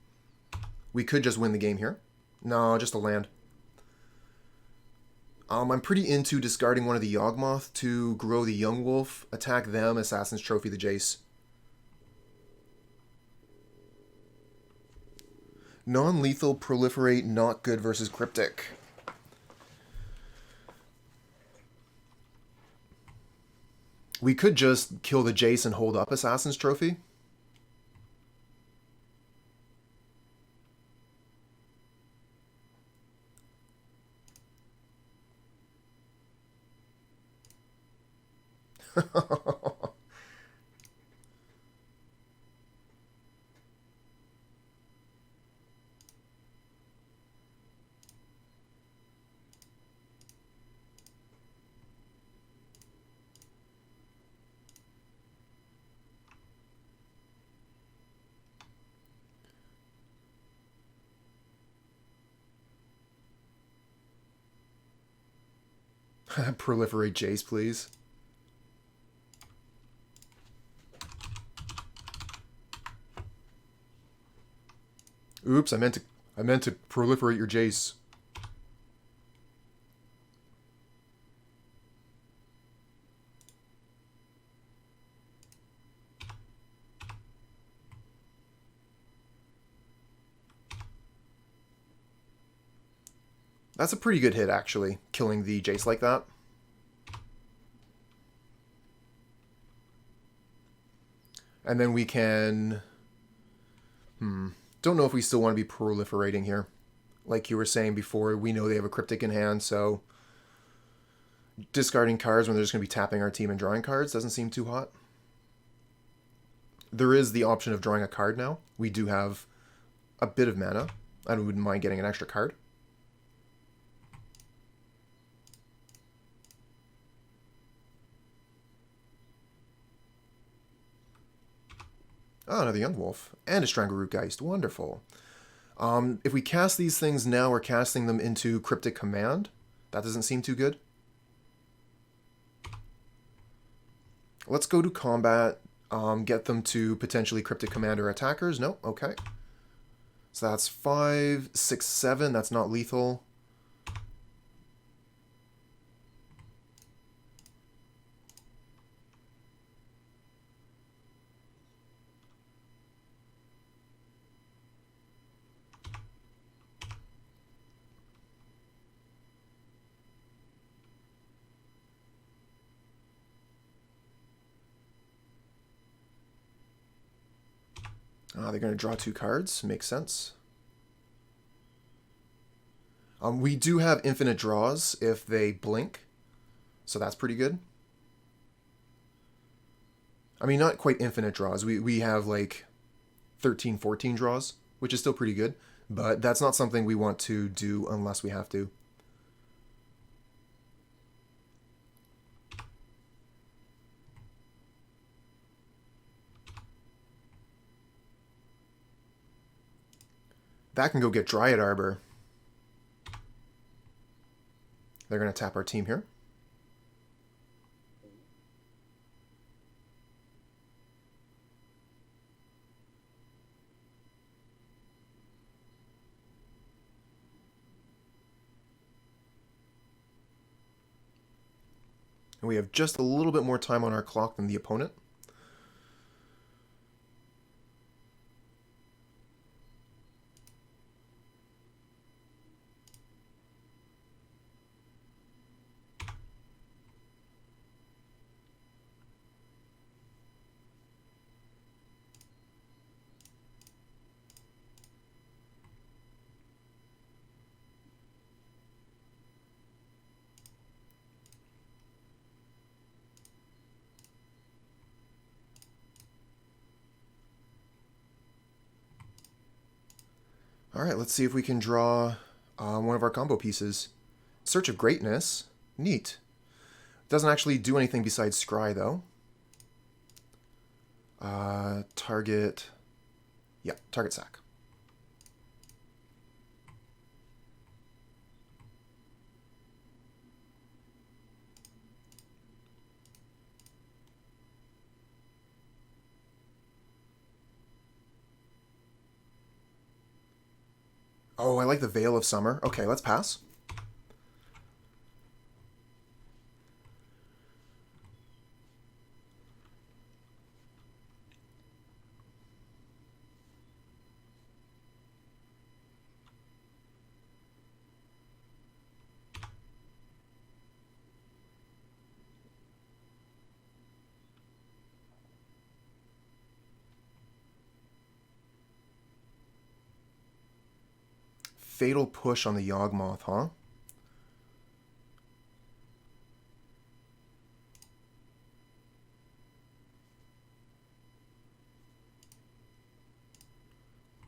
We could just win the game here. No, just a land. I'm pretty into discarding one of the Yawgmoth to grow the Yawgmoth, attack them, Assassin's Trophy the Jace. Non-lethal, proliferate, not good versus Cryptic. We could just kill the Jace and hold up Assassin's Trophy. Proliferate Jace, please. Oops, I meant to proliferate your Jace. That's a pretty good hit, actually, killing the Jace like that. And then we can... Don't know if we still want to be proliferating here. Like you were saying before, we know they have a Cryptic in hand, so... discarding cards when they're just going to be tapping our team and drawing cards doesn't seem too hot. There is the option of drawing a card now. We do have a bit of mana. I wouldn't mind getting an extra card. Oh, another Yawgmoth. And a Strangleroot Geist. Wonderful. If we cast these things now, we're casting them into Cryptic Command. That doesn't seem too good. Let's go to combat. Get them to potentially Cryptic Commander attackers. No, okay. So that's 5, 6, 7. That's not lethal. They're going to draw 2 cards. Makes sense. We do have infinite draws if they blink, so that's pretty good. I mean, not quite infinite draws. We have like 13, 14 draws, which is still pretty good, but that's not something we want to do unless we have to. That can go get Dryad Arbor. They're going to tap our team here. And we have just a little bit more time on our clock than the opponent. All right, let's see if we can draw one of our combo pieces. Search of Greatness. Neat. Doesn't actually do anything besides scry, though. Target... Yeah, target sack. Oh, I like the Veil of Summer. Okay, let's pass. Fatal Push on the Yawgmoth, huh?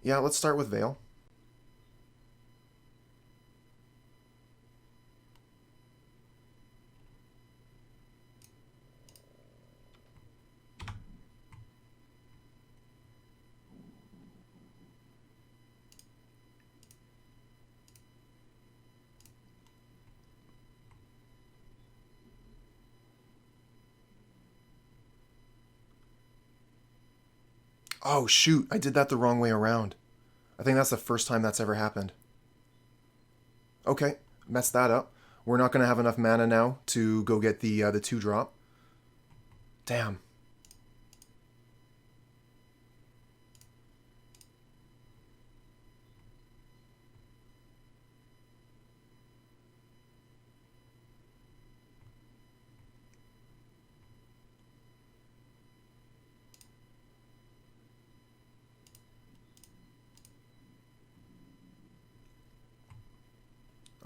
Yeah, let's start with Veil. Oh, shoot. I did that the wrong way around. I think that's the first time that's ever happened. Okay, messed that up. We're not going to have enough mana now to go get the 2-drop. Damn.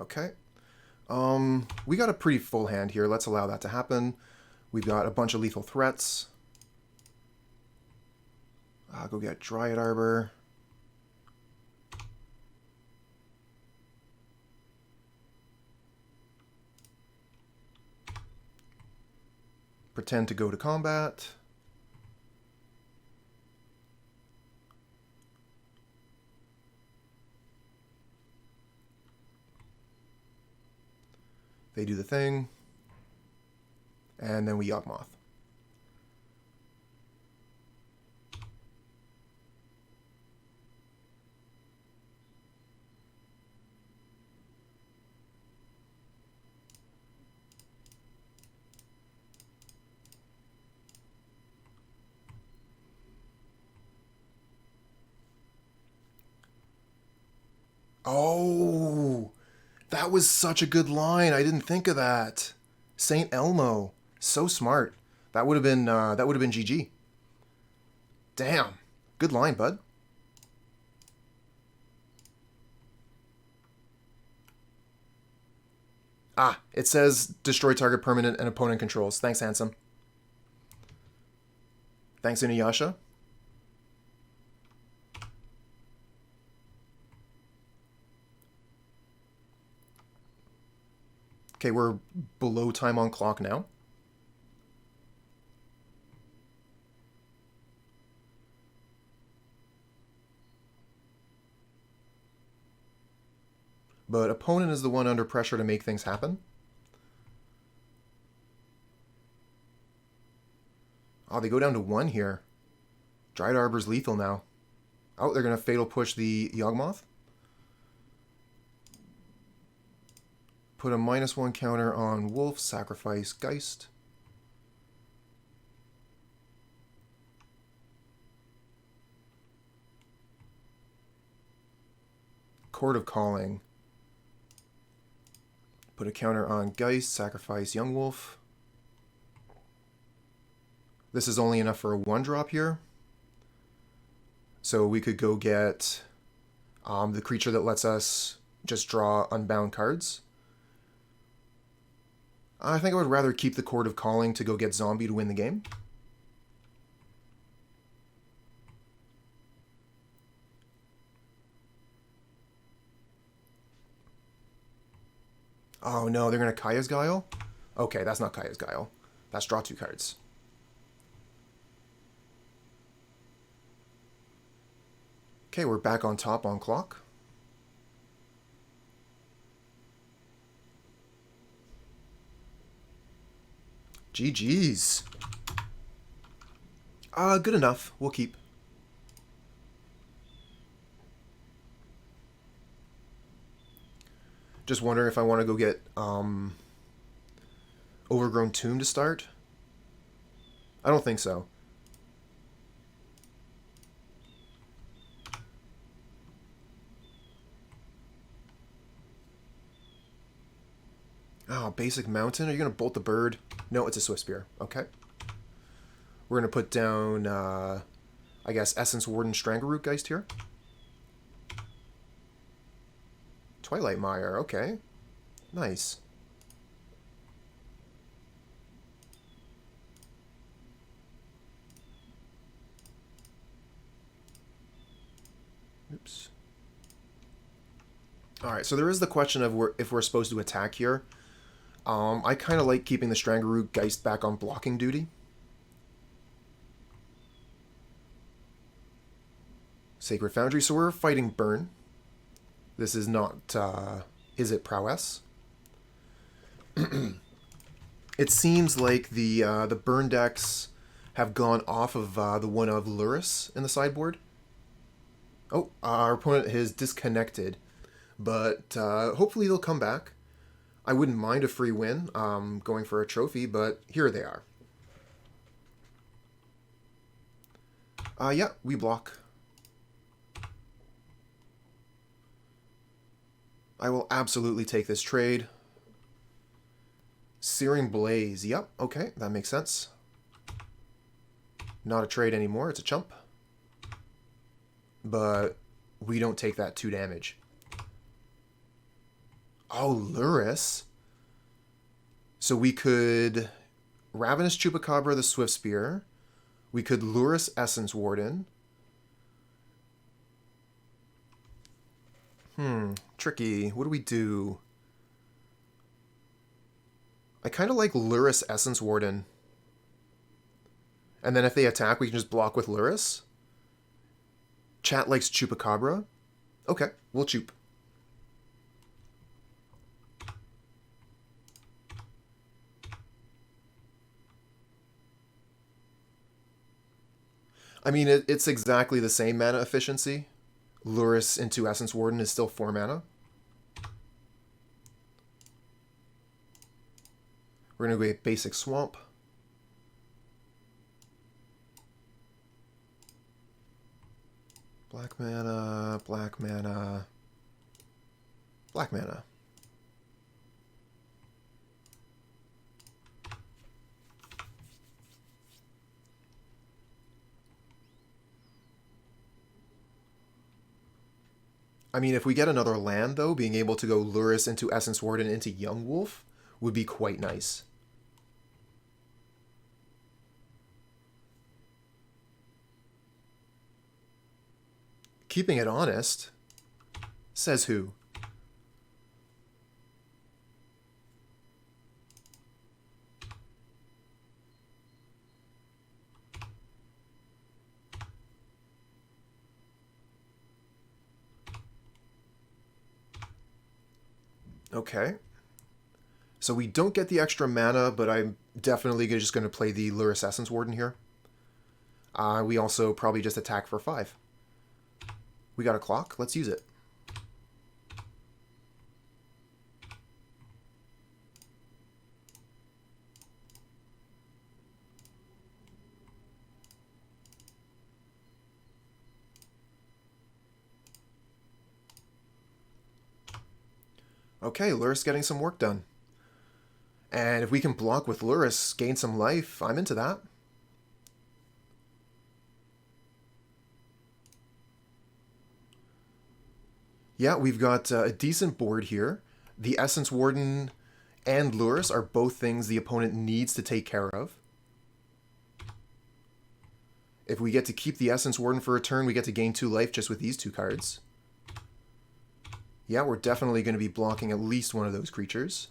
Okay. We got a pretty full hand here. Let's allow that to happen. We've got a bunch of lethal threats. Go get Dryad Arbor. Pretend to go to combat. They do the thing. And then we Yawgmoth. Oh, that was such a good line. I didn't think of that. Saint Elmo, so smart. That would have been GG. Damn, good line, bud. Ah, it says destroy target permanent and opponent controls. Thanks, handsome. Thanks, Inuyasha. Okay, we're below time on clock now. But opponent is the one under pressure to make things happen. Oh, they go down to 1 here. Dryad Arbor's lethal now. Oh, they're going to Fatal Push the Yawgmoth. Put a -1 counter on Wolf, sacrifice Geist. Chord of Calling. Put a counter on Geist, sacrifice Young Wolf. This is only enough for a 1-drop here. So we could go get the creature that lets us just draw unbound cards. I think I would rather keep the Chord of Calling to go get Zombie to win the game. Oh no, they're going to Kaya's Guile? Okay, that's not Kaya's Guile. That's draw 2 cards. Okay, we're back on top on clock. GG's. Good enough. We'll keep. Just wondering if I want to go get Overgrown Tomb to start. I don't think so. Oh, basic mountain? Are you going to bolt the bird? No, it's a Swift Spear. Okay. We're going to put down, I guess, Essence Warden Strangleroot Geist here. Twilight Mire, okay. Nice. Oops. Alright, so there is the question of if we're supposed to attack here. I kind of like keeping the Strangleroot Geist back on blocking duty. Sacred Foundry, so we're fighting Burn. This is not, is it Prowess? It seems like the Burn decks have gone off of the one of Lurrus in the sideboard. Oh, our opponent has disconnected, but hopefully they'll come back. I wouldn't mind a free win going for a trophy, but here they are. Yeah, we block. I will absolutely take this trade. Searing Blaze. Yep, okay, that makes sense. Not a trade anymore, it's a chump. But we don't take that 2 damage. Oh, Lurrus. So we could Ravenous Chupacabra the Swift Spear. We could Lurrus Essence Warden. Tricky. What do we do? I kind of like Lurrus Essence Warden. And then if they attack, we can just block with Lurrus. Chat likes Chupacabra. Okay, we'll Chup. I mean, it's exactly the same mana efficiency. Lurrus into Essence Warden is still 4 mana. We're going to go get basic Swamp. Black mana, black mana. Black mana. I mean, if we get another land, though, being able to go Lurrus into Essence Warden into Yawgmoth would be quite nice. Keeping it honest. Says who? Okay. So we don't get the extra mana, but I'm definitely just going to play the Lurrus Essence Warden here. We also probably just attack for 5. We got a clock. Let's use it. Okay, Lurrus getting some work done. And if we can block with Lurrus, gain some life, I'm into that. Yeah, we've got a decent board here. The Essence Warden and Lurrus are both things the opponent needs to take care of. If we get to keep the Essence Warden for a turn, we get to gain 2 life just with these 2 cards. Yeah, we're definitely going to be blocking at least one of those creatures.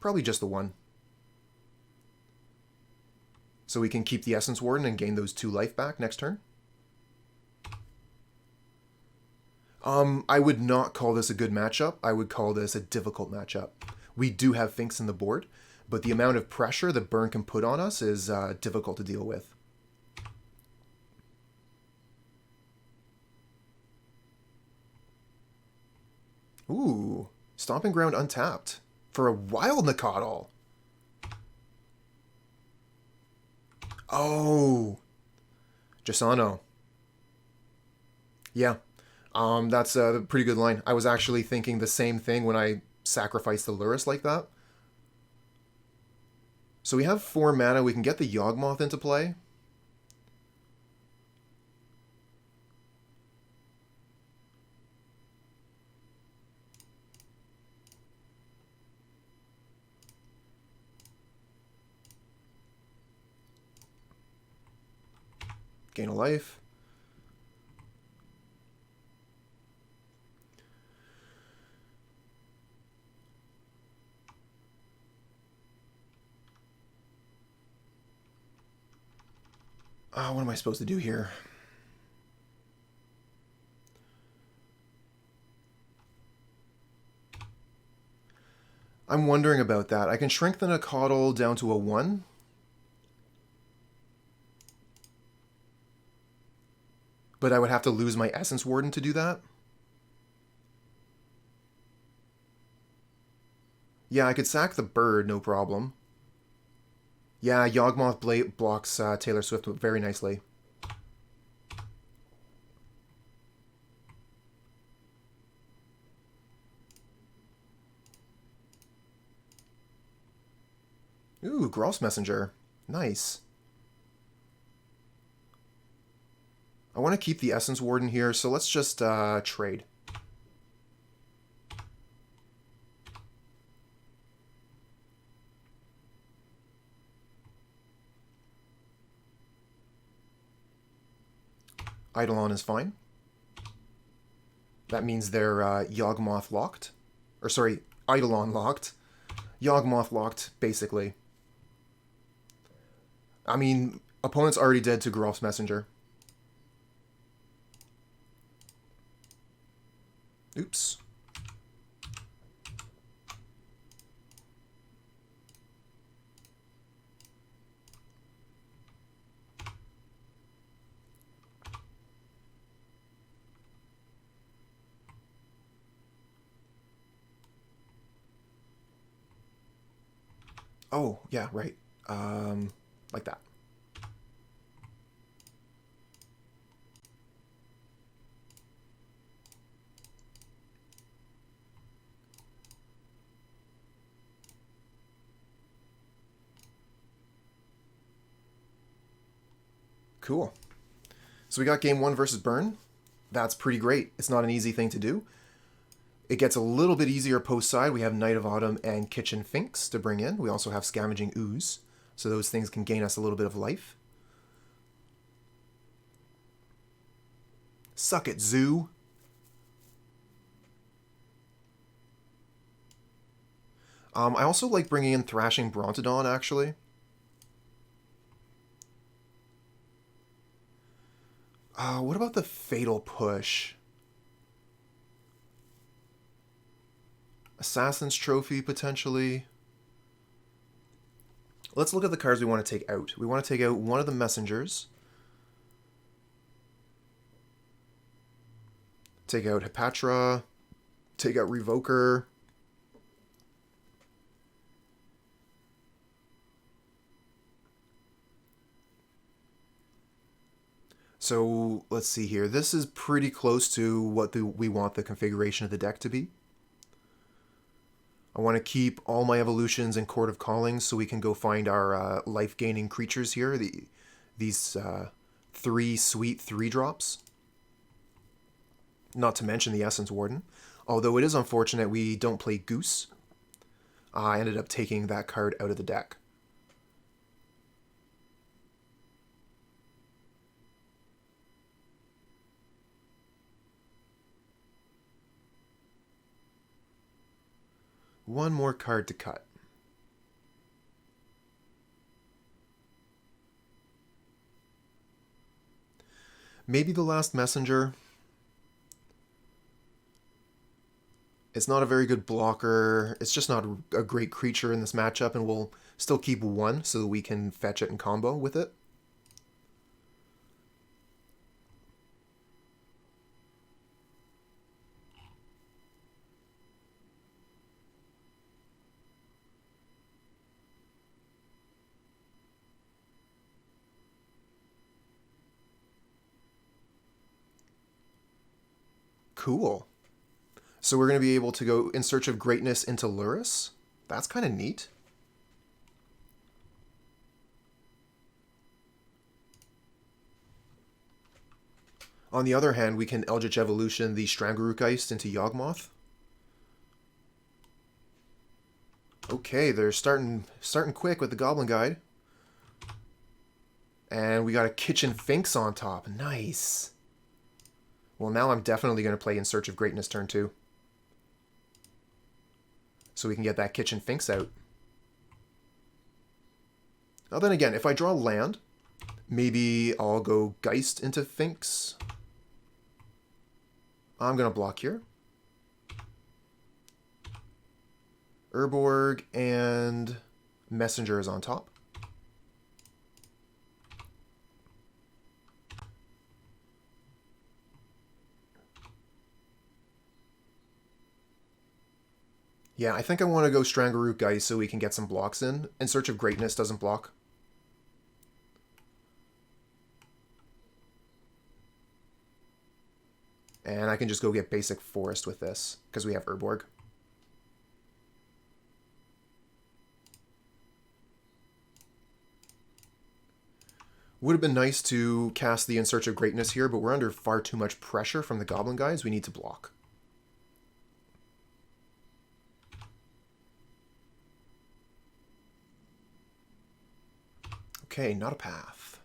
Probably just the one. So we can keep the Essence Warden and gain those 2 life back next turn. I would not call this a good matchup. I would call this a difficult matchup. We do have Finks in the board, but the amount of pressure that Burn can put on us is difficult to deal with. Ooh, Stomping Ground untapped for a Wild Nacatl. Oh, Jasano. Yeah, that's a pretty good line. I was actually thinking the same thing when I sacrificed the Lurrus like that. So we have 4 mana. We can get the Yawgmoth into play. Gain a life. What am I supposed to do here? I'm wondering about that. I can shrink the Nacatl down to a 1. But I would have to lose my Essence Warden to do that. Yeah, I could sack the bird, no problem. Yeah, Yawgmoth blocks Taylor Swift very nicely. Ooh, Geralf's Messenger. Nice. I want to keep the Essence Warden here, so let's just trade. Eidolon is fine. That means they're Yawgmoth locked. Or sorry, Eidolon locked. Yawgmoth locked, basically. I mean, opponent's already dead to Geralf's Messenger. Oops. Oh, yeah, right. Like that. Cool. So we got game 1 versus Burn. That's pretty great. It's not an easy thing to do. It gets a little bit easier post-side. We have Knight of Autumn and Kitchen Finks to bring in. We also have Scavenging Ooze, so those things can gain us a little bit of life. Suck it, Zoo. I also like bringing in Thrashing Brontodon, actually. What about the Fatal Push? Assassin's Trophy, potentially. Let's look at the cards we want to take out. We want to take out one of the Messengers. Take out Hapatra. Take out Revoker. So let's see here. This is pretty close to what we want the configuration of the deck to be. I want to keep all my evolutions in Chord of Calling so we can go find our life-gaining creatures here. These 3 sweet 3-drops. Not to mention the Essence Warden. Although it is unfortunate we don't play Goose. I ended up taking that card out of the deck. One more card to cut. Maybe the last Messenger. It's not a very good blocker. It's just not a great creature in this matchup, and we'll still keep 1 so that we can fetch it and combo with it. Cool. So we're going to be able to go in search of greatness into Lurrus. That's kind of neat. On the other hand, we can Eldritch Evolution the Strangleroot Geist into Yawgmoth. Okay, they're starting quick with the Goblin Guide. And we got a Kitchen Finks on top. Nice. Well, now I'm definitely going to play In Search of Greatness turn 2. So we can get that Kitchen Finks out. Now then again, if I draw land, maybe I'll go Geist into Finks. I'm going to block here. Urborg and Messenger is on top. Yeah, I think I want to go Strangleroot Geist so we can get some blocks in. In Search of Greatness doesn't block. And I can just go get basic Forest with this, because we have Urborg. Would have been nice to cast the In Search of Greatness here, but we're under far too much pressure from the Goblin guys. We need to block. Okay, not a path.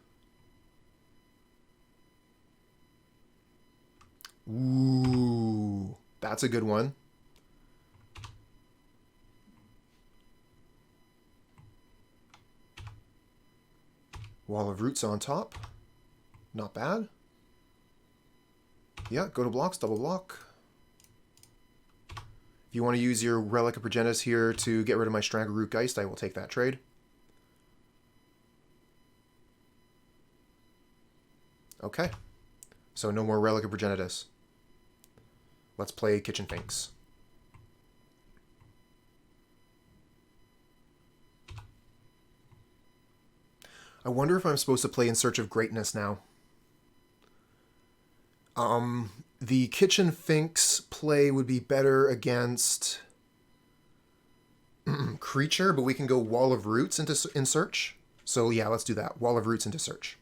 Ooh, that's a good one. Wall of Roots on top. Not bad. Yeah, go to blocks, double block. If you want to use your Relic of Progenitus here to get rid of my Strangleroot Geist, I will take that trade. Okay, so no more Relic of Progenitus. Let's play Kitchen Finks. I wonder if I'm supposed to play In Search of Greatness now. The Kitchen Finks play would be better against creature, but we can go Wall of Roots into In Search. So yeah, let's do that. Wall of Roots into Search.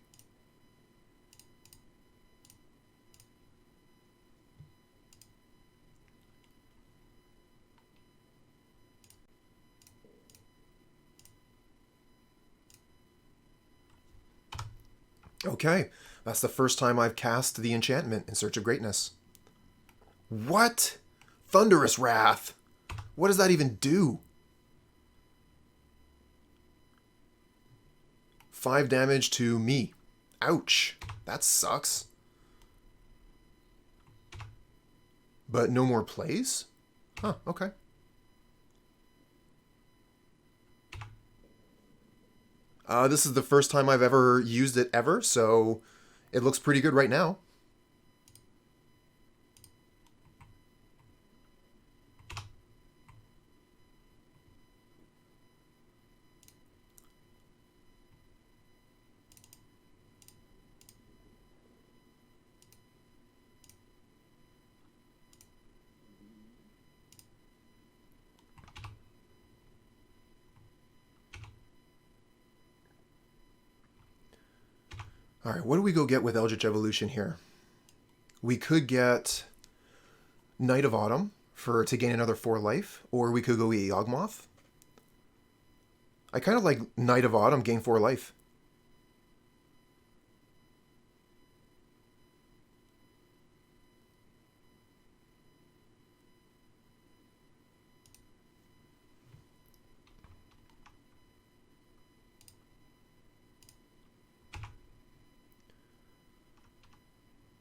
Okay, that's the first time I've cast the enchantment in Search of Greatness. What? Thunderous Wrath! What does that even do? 5 damage to me. Ouch. That sucks. But no more plays? Huh, okay. This is the first time I've ever used it ever, so it looks pretty good right now. Alright, what do we go get with Eldritch Evolution here? We could get Night of Autumn to gain another 4 life, or we could go eat Yawgmoth. I kind of like Night of Autumn, gain 4 life.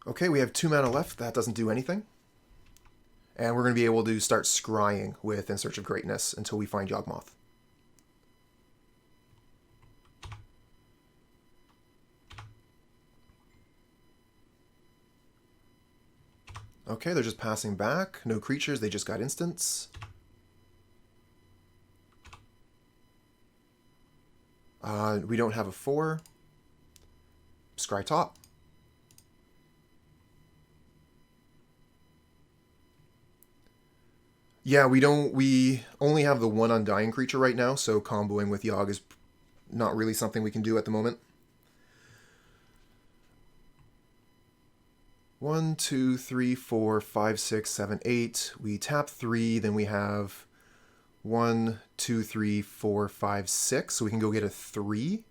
Okay, we have 2 mana left. That doesn't do anything. And we're going to be able to start scrying with In Search of Greatness until we find Yawgmoth. Okay, they're just passing back. No creatures, they just got instants. We don't have a 4. Scry top. Yeah, we only have the 1 Undying creature right now, so comboing with Yawg is not really something we can do at the moment. 1, 2, 3, 4, 5, 6, 7, 8. We tap 3, then we have 1, 2, 3, 4, 5, 6. So we can go get a 3.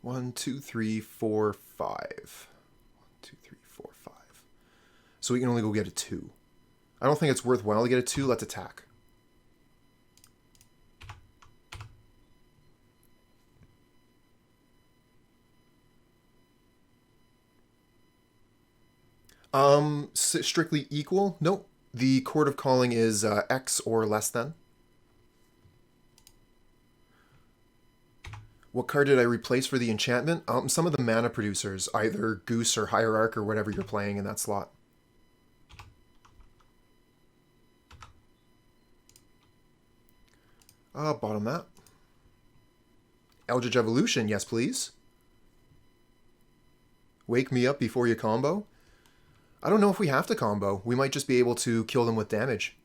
One, two, three, four, 5. 1, 2, 3, 4, 5. So we can only go get a 2. I don't think it's worthwhile to get a 2. Let's attack. Strictly equal? Nope. The Chord of Calling is X or less than. What card did I replace for the enchantment? Some of the mana producers, either Goose or Hierarch or whatever you're playing in that slot. Bottom that. Eldritch Evolution, yes please. Wake me up before you combo. I don't know if we have to combo. We might just be able to kill them with damage.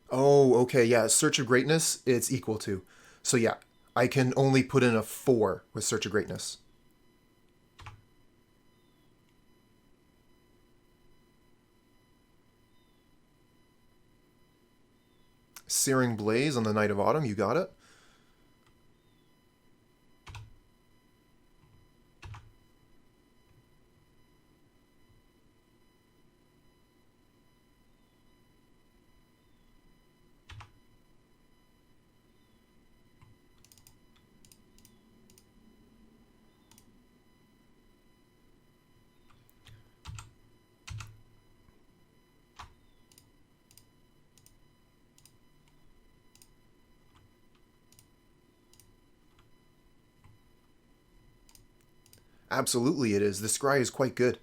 Oh, okay, yeah, Search of Greatness, it's equal to. So yeah, I can only put in a 4 with Search of Greatness. Searing Blaze on the Night of Autumn, you got it. Absolutely it is. The scry is quite good.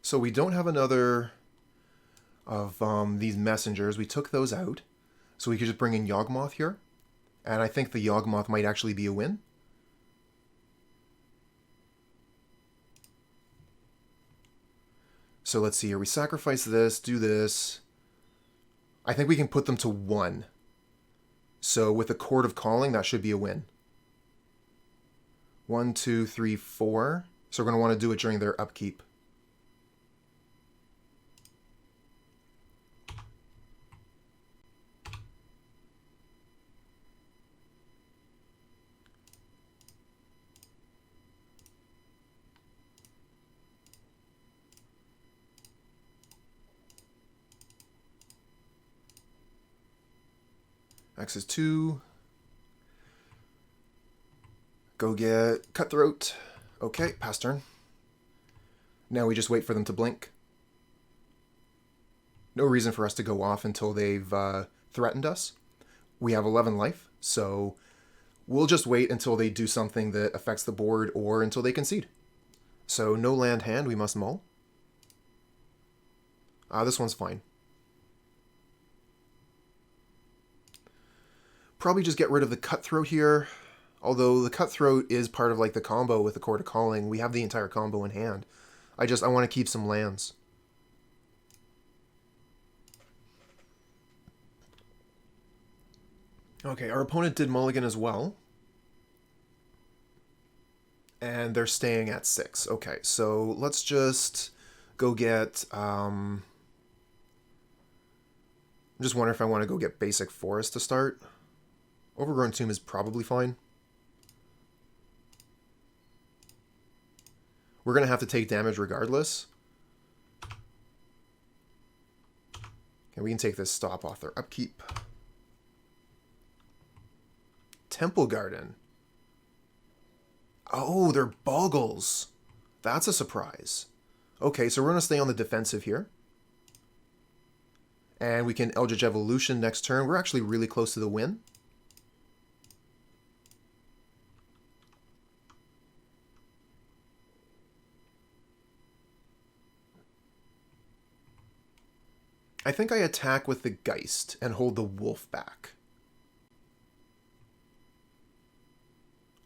So we don't have another of these messengers. We took those out. So we could just bring in Yawgmoth here. And I think the Yawgmoth might actually be a win. So let's see here. We sacrifice this, do this. I think we can put them to 1. So with the Chord of Calling, that should be a win. 1, 2, 3, 4. So we're going to want to do it during their upkeep. X is 2. Go get Cutthroat. Okay, pass turn. Now we just wait for them to blink. No reason for us to go off until they've threatened us. We have 11 life, so we'll just wait until they do something that affects the board or until they concede. So no land hand, we must mull. This one's fine. Probably just get rid of the Cutthroat here. Although the Cutthroat is part of like the combo with the Chord of Calling. We have the entire combo in hand. I want to keep some lands. Okay, our opponent did mulligan as well. And they're staying at 6. Okay, so let's just go get... I'm just wondering if I want to go get basic forest to start. Overgrown Tomb is probably fine. We're going to have to take damage regardless. Okay, we can take this stop off their upkeep. Temple Garden. Oh, they're Boggles. That's a surprise. Okay, so we're going to stay on the defensive here. And we can Eldritch Evolution next turn. We're actually really close to the win. I think I attack with the Geist and hold the Wolf back.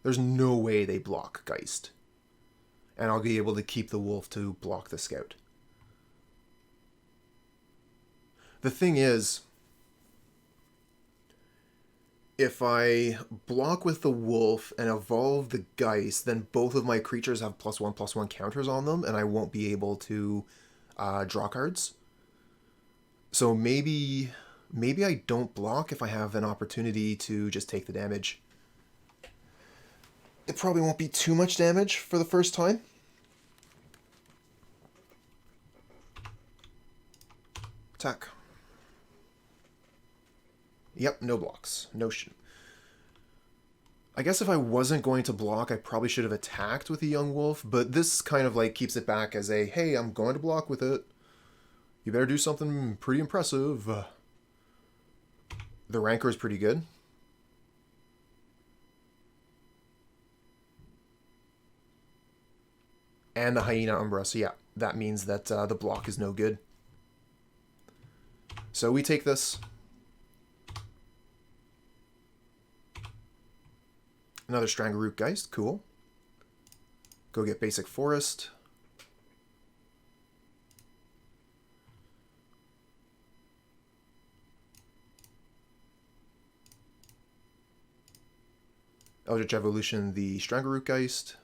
There's no way they block Geist. And I'll be able to keep the Wolf to block the Scout. The thing is, if I block with the Wolf and evolve the Geist, then both of my creatures have +1/+1 counters on them, and I won't be able to draw cards. So maybe I don't block if I have an opportunity to just take the damage. It probably won't be too much damage for the first time. Attack. Yep, no blocks. No shit. I guess if I wasn't going to block, I probably should have attacked with the Young Wolf, but this kind of like keeps it back as a, hey, I'm going to block with it. You better do something pretty impressive. The Rancor is pretty good. And the Hyena Umbra, so yeah, that means that the block is no good. So we take this. Another Strangleroot Geist, cool. Go get basic forest. Eldritch Evolution, the Strangleroot Geist.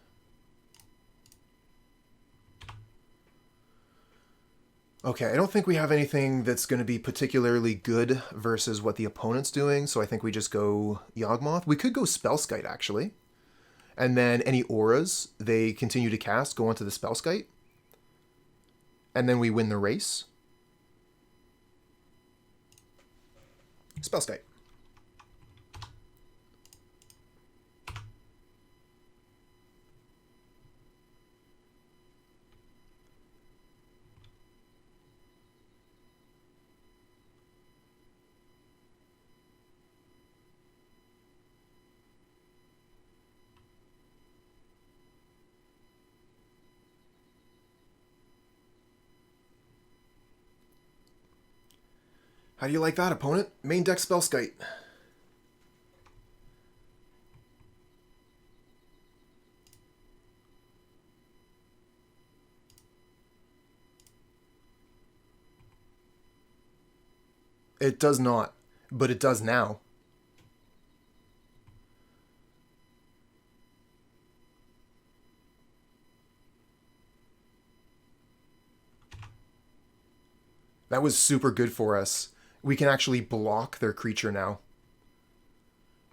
Okay, I don't think we have anything that's going to be particularly good versus what the opponent's doing, so I think we just go Yawgmoth. We could go Spellskite, actually. And then any auras they continue to cast go onto the Spellskite. And then we win the race. Spellskite. How do you like that, opponent? Main deck Spellskite. It does not, but it does now. That was super good for us. We can actually block their creature now.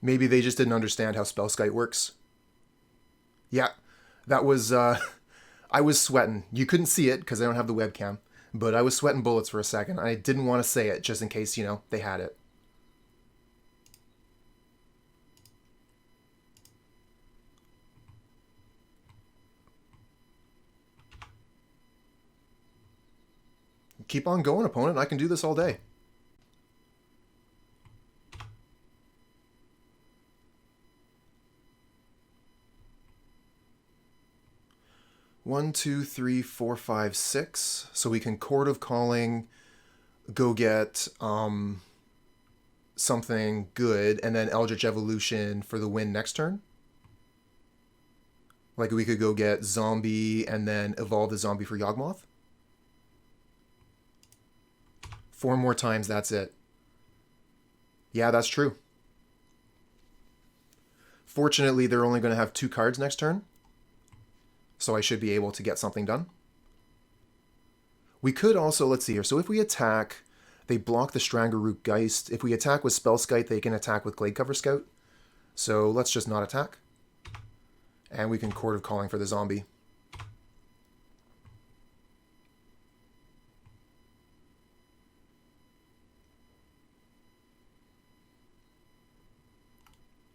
Maybe they just didn't understand how Spellskite works. Yeah, that was... I was sweating. You couldn't see it because I don't have the webcam, but I was sweating bullets for a second. I didn't want to say it just in case, you know, they had it. Keep on going, opponent. I can do this all day. One, two, three, four, five, six. So we can Chord of Calling, go get something good, and then Eldritch Evolution for the win next turn. Like we could go get Zombie and then evolve the Zombie for Yawgmoth. 4 more times, that's it. Yeah, that's true. Fortunately, they're only going to have 2 cards next turn, so I should be able to get something done. We could also, let's see here, so if we attack, they block the Strangleroot Geist. If we attack with Spellskite, they can attack with Gladecover Scout. So let's just not attack. And we can Chord of Calling for the zombie.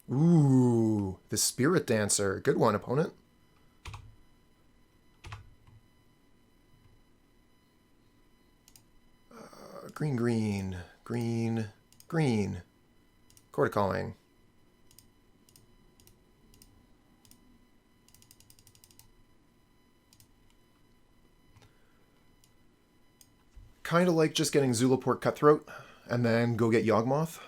Ooh, the Spirit Dancer. Good one, opponent. Green, green, green, green. Chord of Calling. Kind of like just getting Zulaport Cutthroat and then go get Yawgmoth.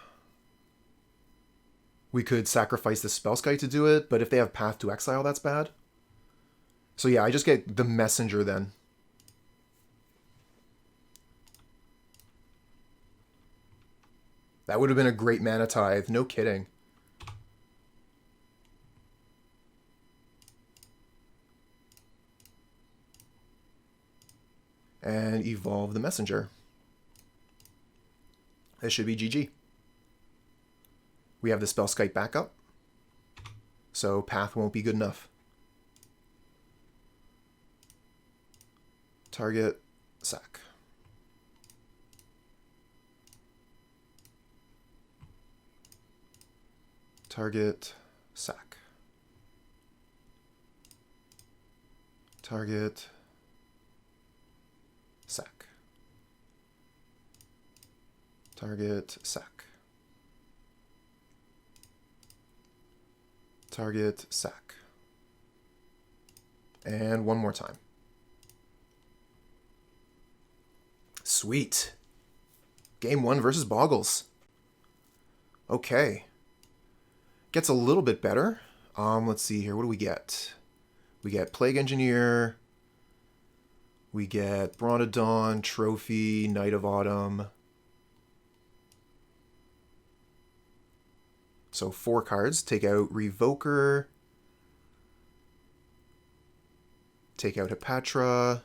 We could sacrifice the Spellskite to do it, but if they have Path to Exile, that's bad. So yeah, I just get the Messenger then. That would have been a great Mana Tithe, no kidding. And evolve the Messenger. This should be GG. We have the Spellskite backup, so Path won't be good enough. Target, sack. Target, sack. Target, sack. Target, sack. Target, sack. And one more time. Sweet. Game 1 versus Boggles. Okay. Gets a little bit better. Let's see here. What do we get? We get Plague Engineer. We get Brontodon, Trophy, Knight of Autumn. So 4 cards. Take out Revoker. Take out Hapatra.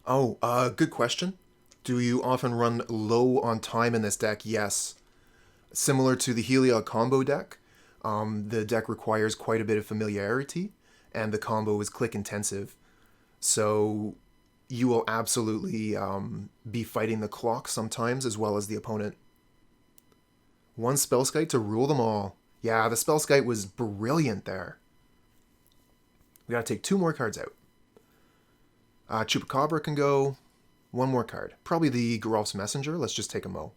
Oh, good question. Do you often run low on time in this deck? Yes. Similar to the Heliod combo deck, the deck requires quite a bit of familiarity, and the combo is click intensive. So you will absolutely be fighting the clock sometimes as well as the opponent. 1 Spellskite to rule them all. Yeah, the Spellskite was brilliant there. We gotta take 2 more cards out. Chupacabra can go. 1 more card. Probably the Geralf's Messenger. Let's just take a Mo.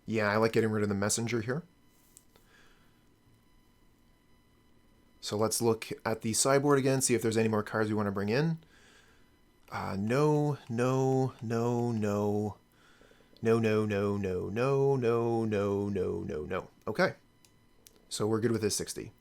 Yeah, I like getting rid of the Messenger here. So let's look at the sideboard again, see if there's any more cards we want to bring in. No, no, no, no. No, no, no, no, no, no, no, no, no, no. Okay. So we're good with this 60.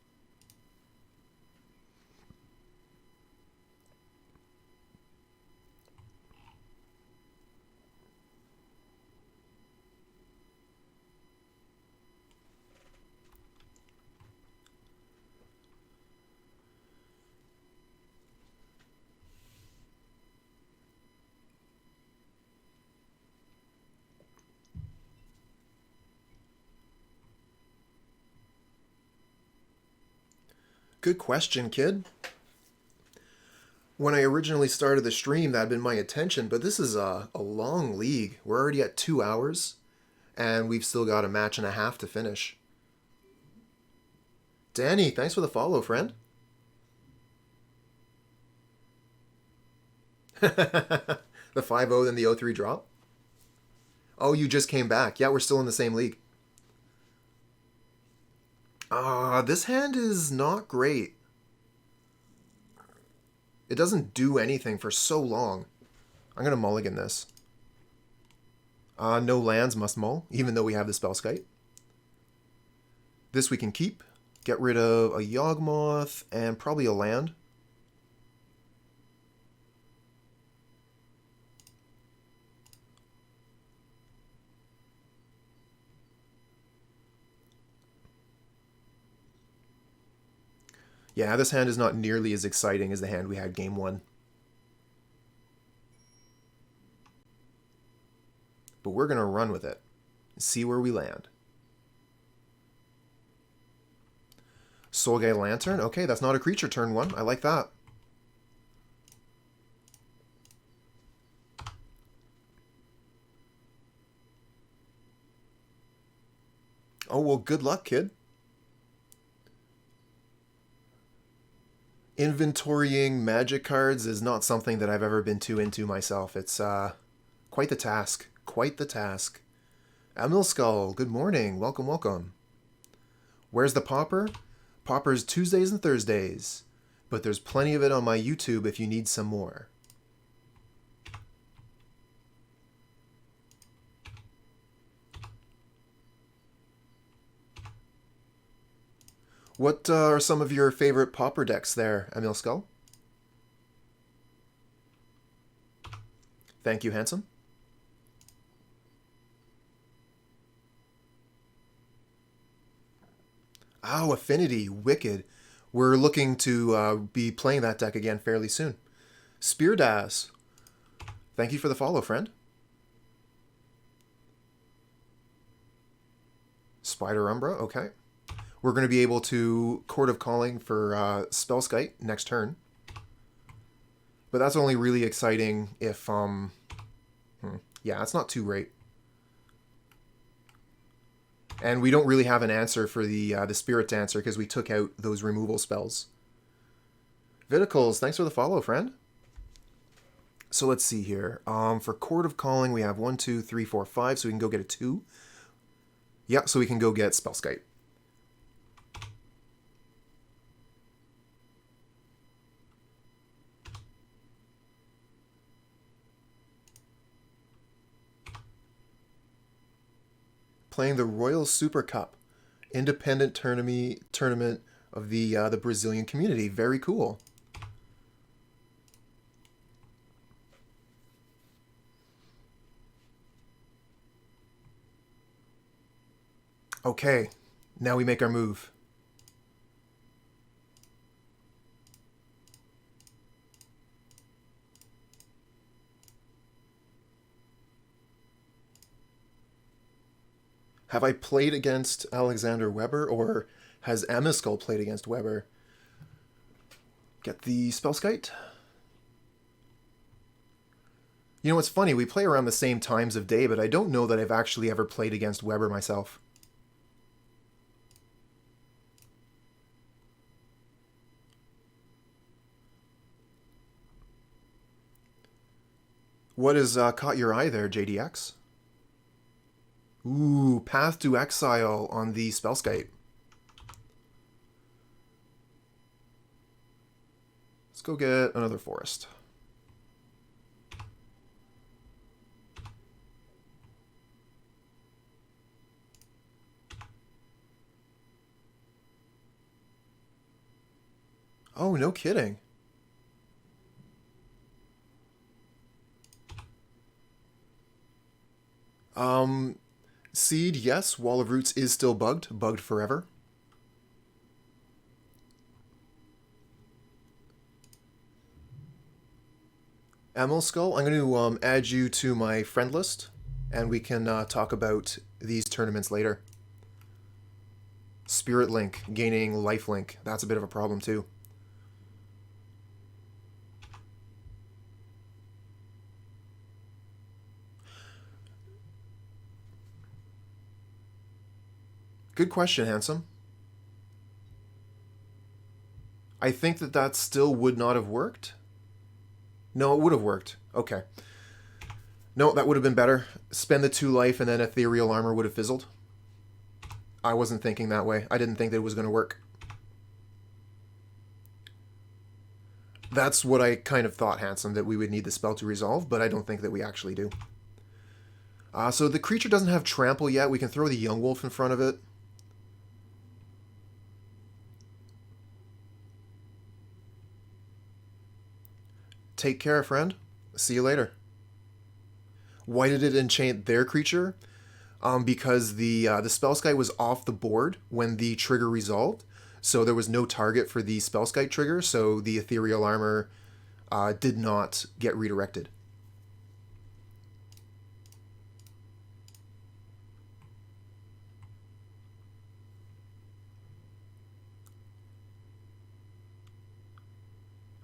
Good question, kid. When I originally started the stream, that had been my intention, but this is a long league. We're already at 2 hours, and we've still got a match and a half to finish. Danny, thanks for the follow, friend. The 5-0, then the 0-3 drop? Oh, you just came back. Yeah, we're still in the same league. This hand is not great. It doesn't do anything for so long. I'm going to mulligan this. No lands, must mull, even though we have the Spellskite. This we can keep. Get rid of a Yawgmoth and probably a land. Yeah, this hand is not nearly as exciting as the hand we had game 1. But we're going to run with it and see where we land. Soulgate Lantern. Okay, that's not a creature turn 1. I like that. Oh, well, good luck, kid. Inventorying magic cards is not something that I've ever been too into myself. It's quite the task. Quite the task. Emilskull, good morning. Welcome, welcome. Where's the Pauper? Pauper's Tuesdays and Thursdays. But there's plenty of it on my YouTube if you need some more. What are some of your favorite Pauper decks there, Emilskull? Thank you, handsome. Oh, Affinity, wicked. We're looking to be playing that deck again fairly soon. Speardas, thank you for the follow, friend. Spider Umbra, okay. We're going to be able to Chord of Calling for Spellskite next turn. But that's only really exciting if, yeah, it's not too great. And we don't really have an answer for the Spirit Dancer because we took out those removal spells. Viticles, thanks for the follow, friend. So let's see here. For Chord of Calling, we have 1, 2, 3, 4, 5, so we can go get a 2. Yeah, so we can go get Spellskite. Playing the Royal Super Cup, independent tournament of the Brazilian community. Very cool. Okay, now we make our move. Have I played against Alexander Weber, or has Emilskull played against Weber? Get the Spellskite. You know, what's funny, we play around the same times of day, but I don't know that I've actually ever played against Weber myself. What has caught your eye there, JDX? Ooh, Path to Exile on the Spellskite. Let's go get another forest. Oh, no kidding. Seed, yes. Wall of Roots is still bugged. Bugged forever. Emil Skull, I'm going to add you to my friend list, and we can talk about these tournaments later. Spirit Link, gaining Life Link. That's a bit of a problem too. Good question, Handsome. I think that still would not have worked. No, it would have worked. Okay. No, that would have been better. Spend the 2 life and then Ethereal Armor would have fizzled. I wasn't thinking that way. I didn't think that it was going to work. That's what I kind of thought, Handsome, that we would need the spell to resolve, but I don't think that we actually do. So the creature doesn't have trample yet. We can throw the Yawgmoth in front of it. Take care, friend. See you later. Why did it enchant their creature? Because the Spellskite was off the board when the trigger resolved, so there was no target for the Spellskite trigger, so the Ethereal Armor did not get redirected.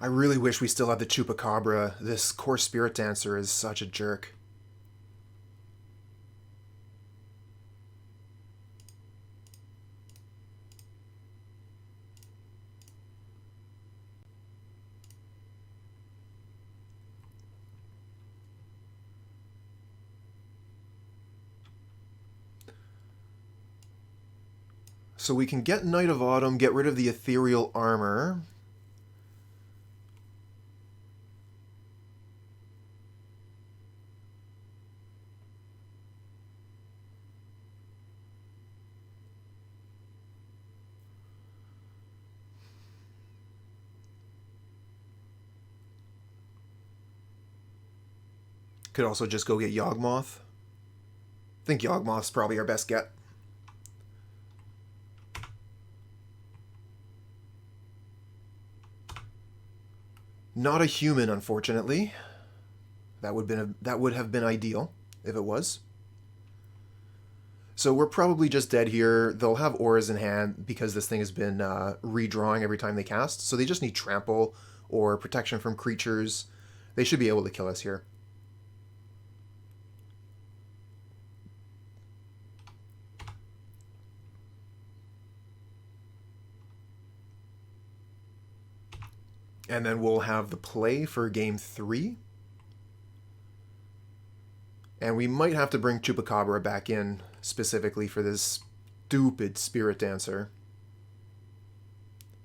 I really wish we still had the Chupacabra. This core Spirit Dancer is such a jerk. So we can get Knight of Autumn, get rid of the Ethereal Armor. Could also just go get Yawgmoth. I think Yawgmoth's probably our best get. Not a human, unfortunately. That would have been ideal if it was. So we're probably just dead here. They'll have auras in hand because this thing has been redrawing every time they cast. So they just need trample or protection from creatures. They should be able to kill us here. And then we'll have the play for game 3. And we might have to bring Chupacabra back in specifically for this stupid Spirit Dancer.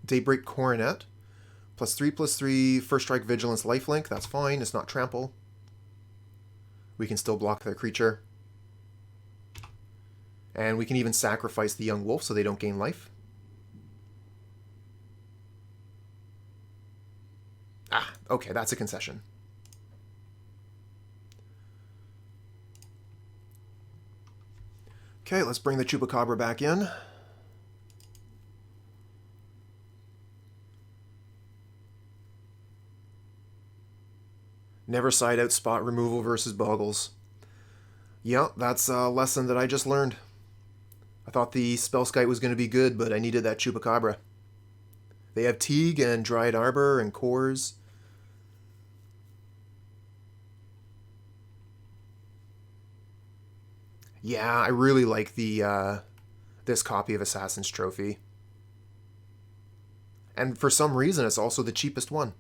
Daybreak Coronet. +3/+3, First Strike, Vigilance, Lifelink. That's fine. It's not trample. We can still block their creature. And we can even sacrifice the young wolf so they don't gain life. Ah, okay, that's a concession. Okay, let's bring the Chupacabra back in. Never side out spot removal versus Boggles. Yeah, that's a lesson that I just learned. I thought the Spellskite was going to be good, but I needed that Chupacabra. They have Teague and Dryad Arbor and Cores. Yeah, I really like the this copy of Assassin's Trophy. And for some reason, it's also the cheapest one.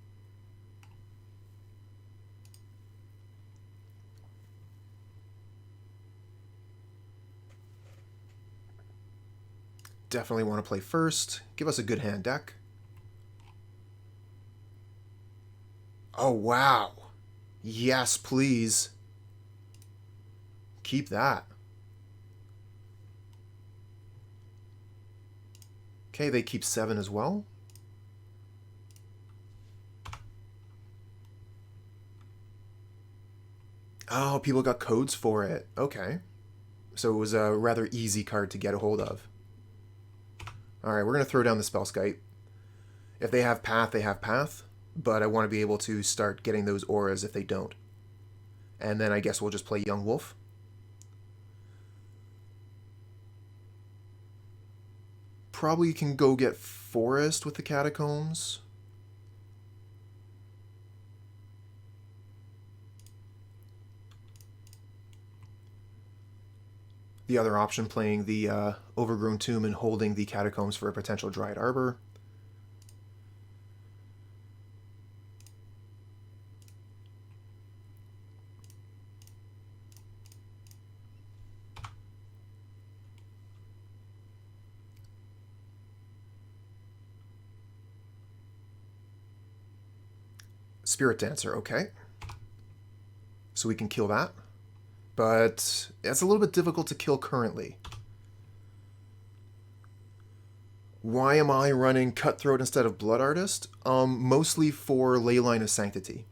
Definitely want to play first. Give us a good hand deck. Oh, wow. Yes, please. Keep that. Okay, they keep 7 as well. Oh, people got codes for it. Okay. So it was a rather easy card to get a hold of. Alright, we're going to throw down the Spellskite. If they have Path, they have Path. But I want to be able to start getting those auras if they don't. And then I guess we'll just play Yawgmoth. Probably can go get Forest with the Catacombs. The other option playing the Overgrown Tomb and holding the Catacombs for a potential Dryad Arbor. Spirit Dancer, okay. So we can kill that. But it's a little bit difficult to kill currently. Why am I running Cutthroat instead of Blood Artist? Mostly for Leyline of Sanctity.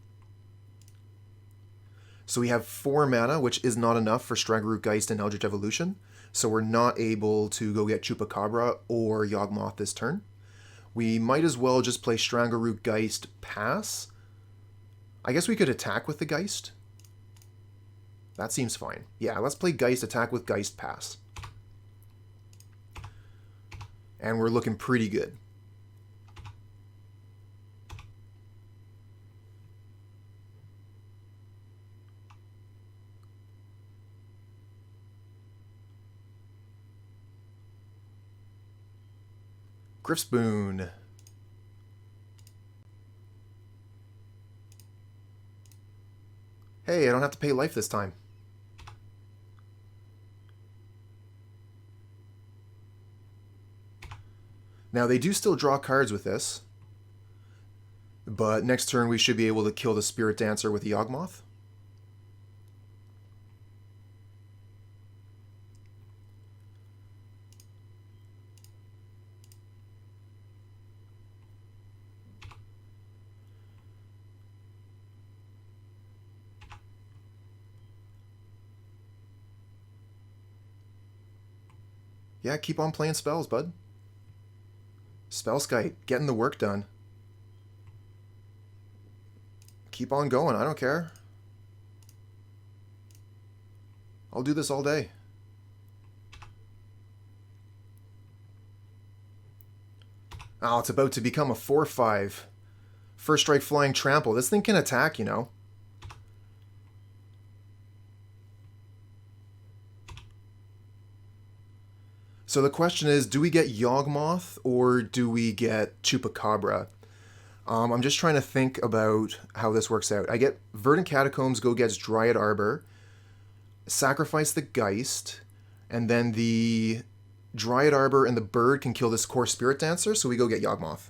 So we have 4 mana, which is not enough for Strangleroot Geist and Eldritch Evolution. So we're not able to go get Chupacabra or Yawgmoth this turn. We might as well just play Strangleroot Geist, pass. I guess we could attack with the Geist. That seems fine. Yeah, let's play Geist, attack with Geist, pass. And we're looking pretty good. Griffspoon. Hey, I don't have to pay life this time. Now, they do still draw cards with this. But next turn, we should be able to kill the Spirit Dancer with the Yawgmoth. Yeah, keep on playing spells, bud. Spellskite, getting the work done. Keep on going, I don't care. I'll do this all day. Oh, it's about to become a 4/5. First strike flying trample. This thing can attack, you know. So the question is, do we get Yawgmoth or do we get Chupacabra? I'm just trying to think about how this works out. I get Verdant Catacombs, go gets Dryad Arbor, sacrifice the Geist, and then the Dryad Arbor and the bird can kill this core Spirit Dancer, so we go get Yawgmoth.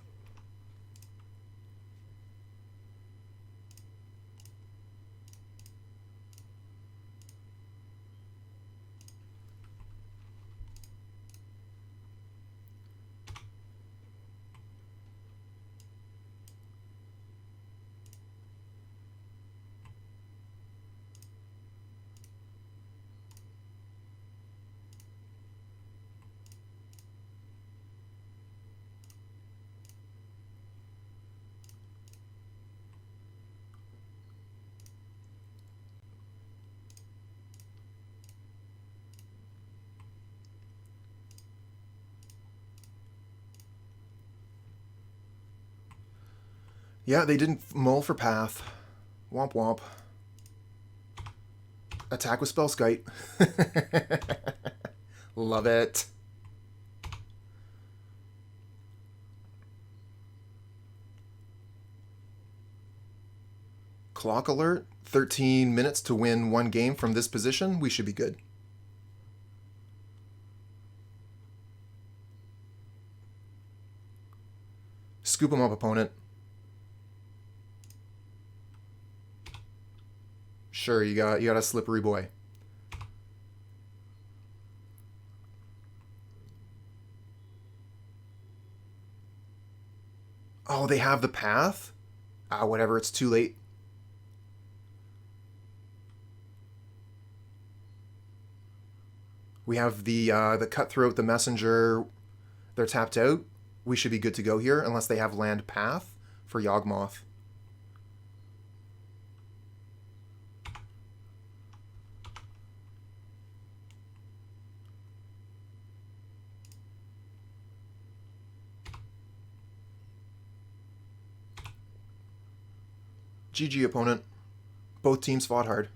Yeah, they didn't mull for path. Womp womp. Attack with Spellskite. Love it. Clock alert. 13 minutes to win 1 game from this position. We should be good. Scoop him up, opponent. Sure, you got a slippery boy. Oh, they have the path? Ah, whatever, it's too late. We have the Cutthroat, the Messenger. They're tapped out. We should be good to go here, unless they have land path for Yawgmoth. GG, opponent. Both teams fought hard.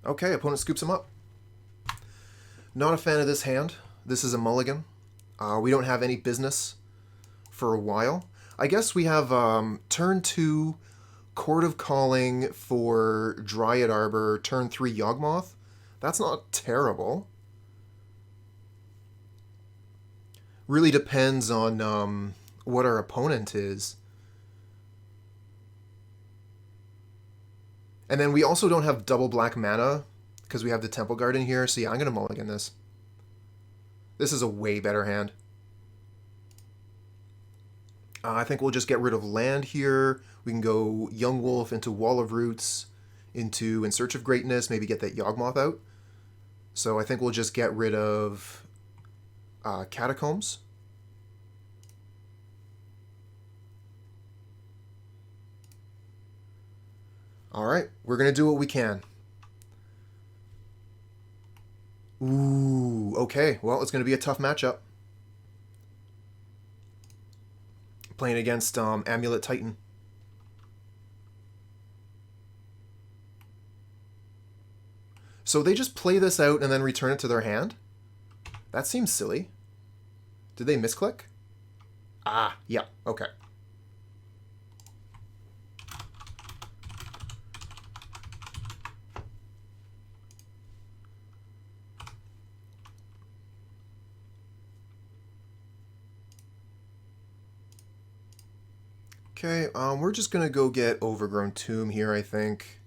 Okay, opponent scoops him up. Not a fan of this hand. This is a mulligan. We don't have any business for a while. I guess we have turn 2 Chord of Calling for Dryad Arbor, turn 3 Yawgmoth. That's not terrible. Really depends on what our opponent is. And then we also don't have double black mana because we have the Temple Garden here. So yeah, I'm going to mulligan this. This is a way better hand. I think we'll just get rid of land here. We can go Young Wolf into Wall of Roots, into In Search of Greatness, maybe get that Yawgmoth out. So I think we'll just get rid of Catacombs. Alright, we're going to do what we can. Ooh, okay. Well, it's going to be a tough matchup. Playing against Amulet Titan. So they just play this out and then return it to their hand? That seems silly. Did they misclick? Ah, yeah, okay. Okay, we're just gonna go get Overgrown Tomb here, I think.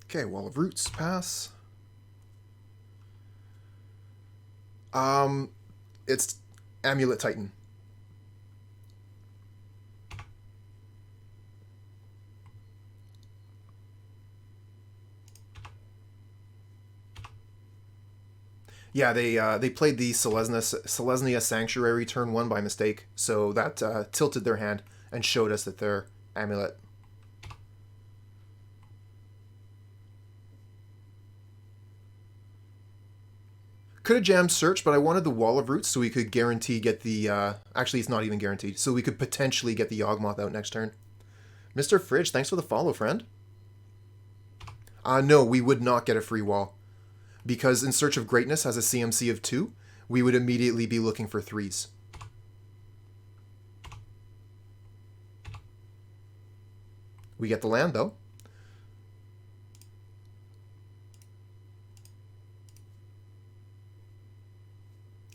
Okay, Wall of Roots, pass. It's Amulet Titan. Yeah, they played the Selesnya Sanctuary turn 1 by mistake, so that tilted their hand and showed us that they're Amulet. Could have jammed Search, but I wanted the Wall of Roots so we could guarantee get the... actually, it's not even guaranteed. So we could potentially get the Yawgmoth out next turn. Mr. Fridge, thanks for the follow, friend. No, we would not get a free wall. Because In Search of Greatness has a CMC of 2, we would immediately be looking for 3s. We get the land, though.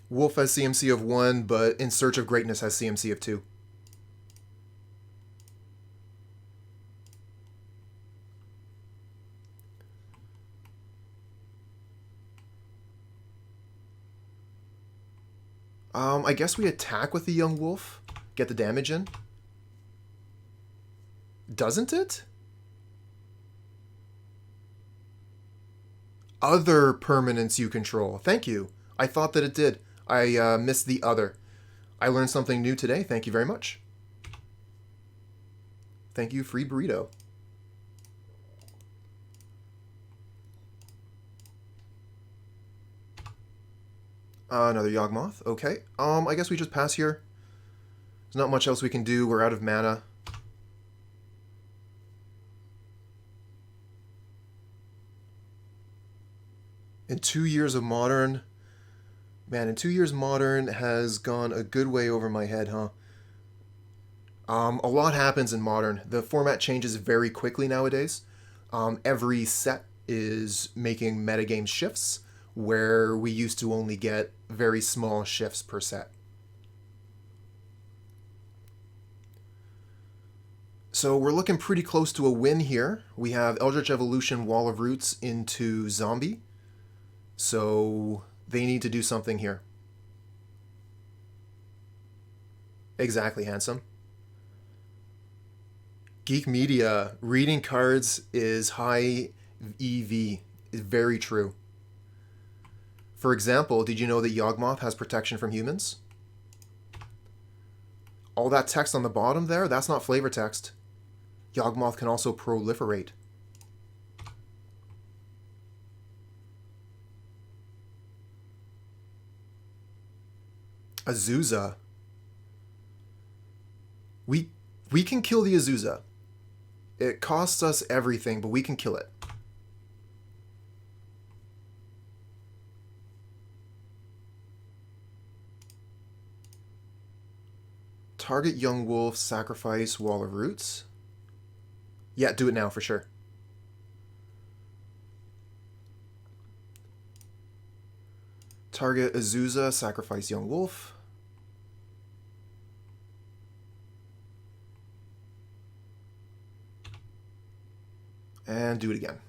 Wolf has CMC of 1, but In Search of Greatness has CMC of 2. I guess we attack with the Young Wolf, get the damage in. Doesn't it? Other permanents you control. Thank you. I thought that it did. I missed the other. I learned something new today. Thank you very much. Thank you, free burrito. Another Yawgmoth. Okay. I guess we just pass here. There's not much else we can do. We're out of mana. In 2 years of Modern... Man, in 2 years Modern has gone a good way over my head, huh? A lot happens in Modern. The format changes very quickly nowadays. Every set is making metagame shifts, where we used to only get very small shifts per set. So we're looking pretty close to a win here. We have Eldritch Evolution, Wall of Roots into Zombie. So they need to do something here. Exactly, handsome. Geek Media, reading cards is high EV. Is very true. For example, did you know that Yawgmoth has protection from humans? All that text on the bottom there, that's not flavor text. Yawgmoth can also proliferate. Azusa. We can kill the Azusa. It costs us everything, but we can kill it. Target young wolf, sacrifice Wall of Roots. Yeah, do it now for sure. Target Azusa, sacrifice young wolf. And do it again.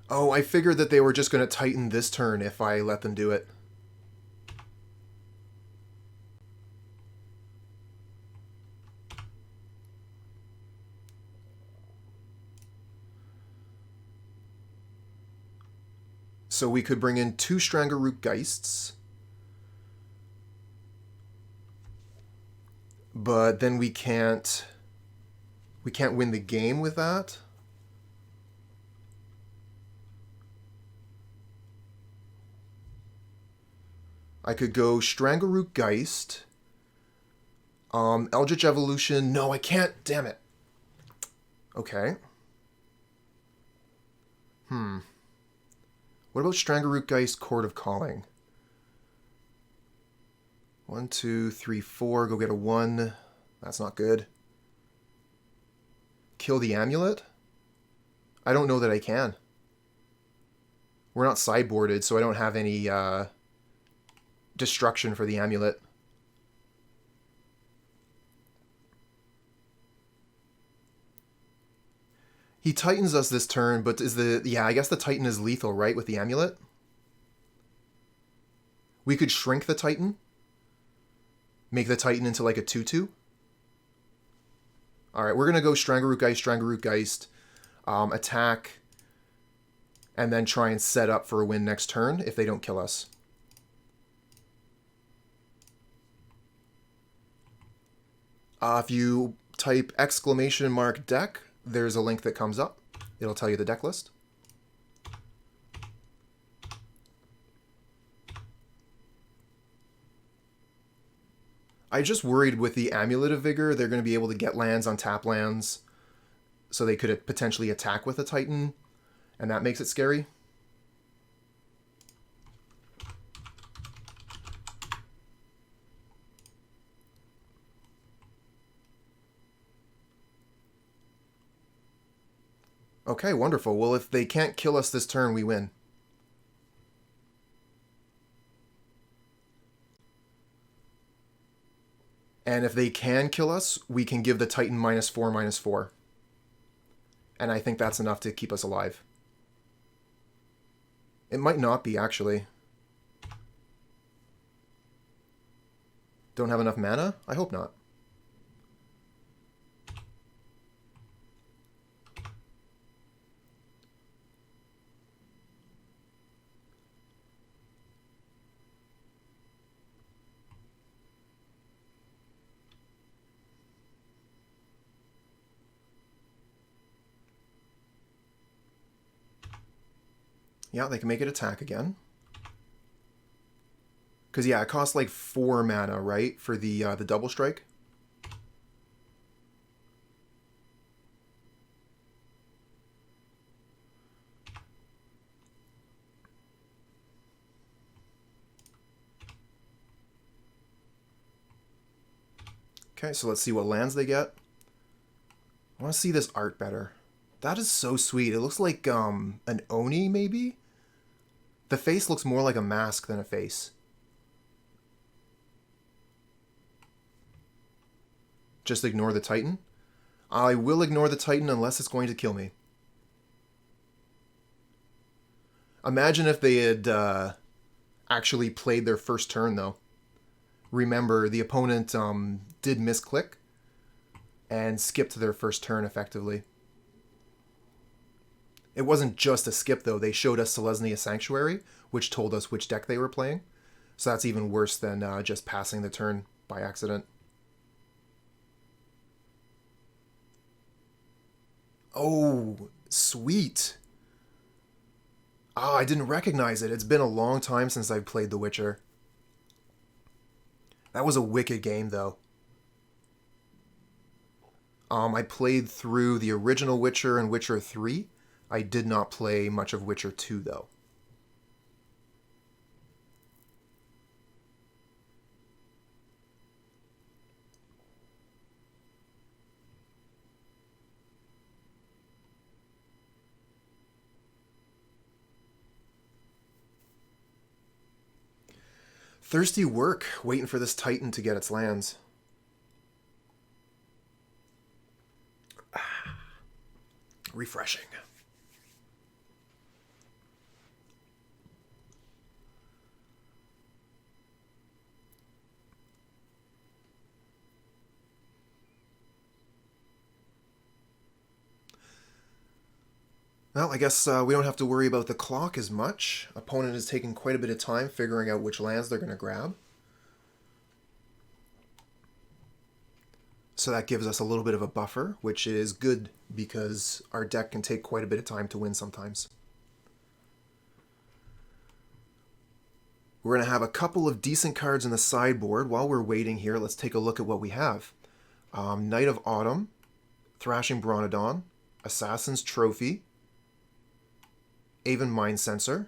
Oh, I figured that they were just going to Titan this turn if I let them do it. So we could bring in 2 Strangleroot Geists. But then we can't win the game with that. I could go Strangleroot Geist. Eldritch Evolution. No, I can't. Damn it. Okay. What about Strangleroot Geist, Chord of Calling? 1, 2, 3, 4. Go get a 1. That's not good. Kill the amulet? I don't know that I can. We're not sideboarded, so I don't have any destruction for the amulet. He Titans us this turn, but is the... Yeah, I guess the Titan is lethal, right, with the amulet? We could shrink the Titan. Make the Titan into like a 2/2. Alright, we're going to go Strangleroot Geist, attack, and then try and set up for a win next turn if they don't kill us. If you type !deck, there's a link that comes up. It'll tell you the deck list. I just worried with the Amulet of Vigor, they're going to be able to get lands on tap lands, so they could potentially attack with a Titan, and that makes it scary. Okay, wonderful. Well, if they can't kill us this turn, we win. And if they can kill us, we can give the Titan -4/-4. And I think that's enough to keep us alive. It might not be, actually. Don't have enough mana? I hope not. Yeah, they can make it attack again. Because, yeah, it costs like 4 mana, right? For the double strike. Okay, so let's see what lands they get. I want to see this art better. That is so sweet. It looks like an Oni, maybe? The face looks more like a mask than a face. Just ignore the Titan? I will ignore the Titan unless it's going to kill me. Imagine if they had actually played their first turn, though. Remember, the opponent did misclick and skipped their first turn effectively. It wasn't just a skip, though. They showed us Selesnya Sanctuary, which told us which deck they were playing. So that's even worse than just passing the turn by accident. Oh, sweet. Ah, I didn't recognize it. It's been a long time since I've played The Witcher. That was a wicked game, though. I played through the original Witcher and Witcher 3. I did not play much of Witcher 2, though. Thirsty work, waiting for this Titan to get its lands. Refreshing. Well, I guess we don't have to worry about the clock as much. Opponent is taking quite a bit of time figuring out which lands they're going to grab. So that gives us a little bit of a buffer, which is good because our deck can take quite a bit of time to win sometimes. We're going to have a couple of decent cards in the sideboard. While we're waiting here, let's take a look at what we have. Knight of Autumn, Thrashing Brontodon, Assassin's Trophy, Aven Mindcensor,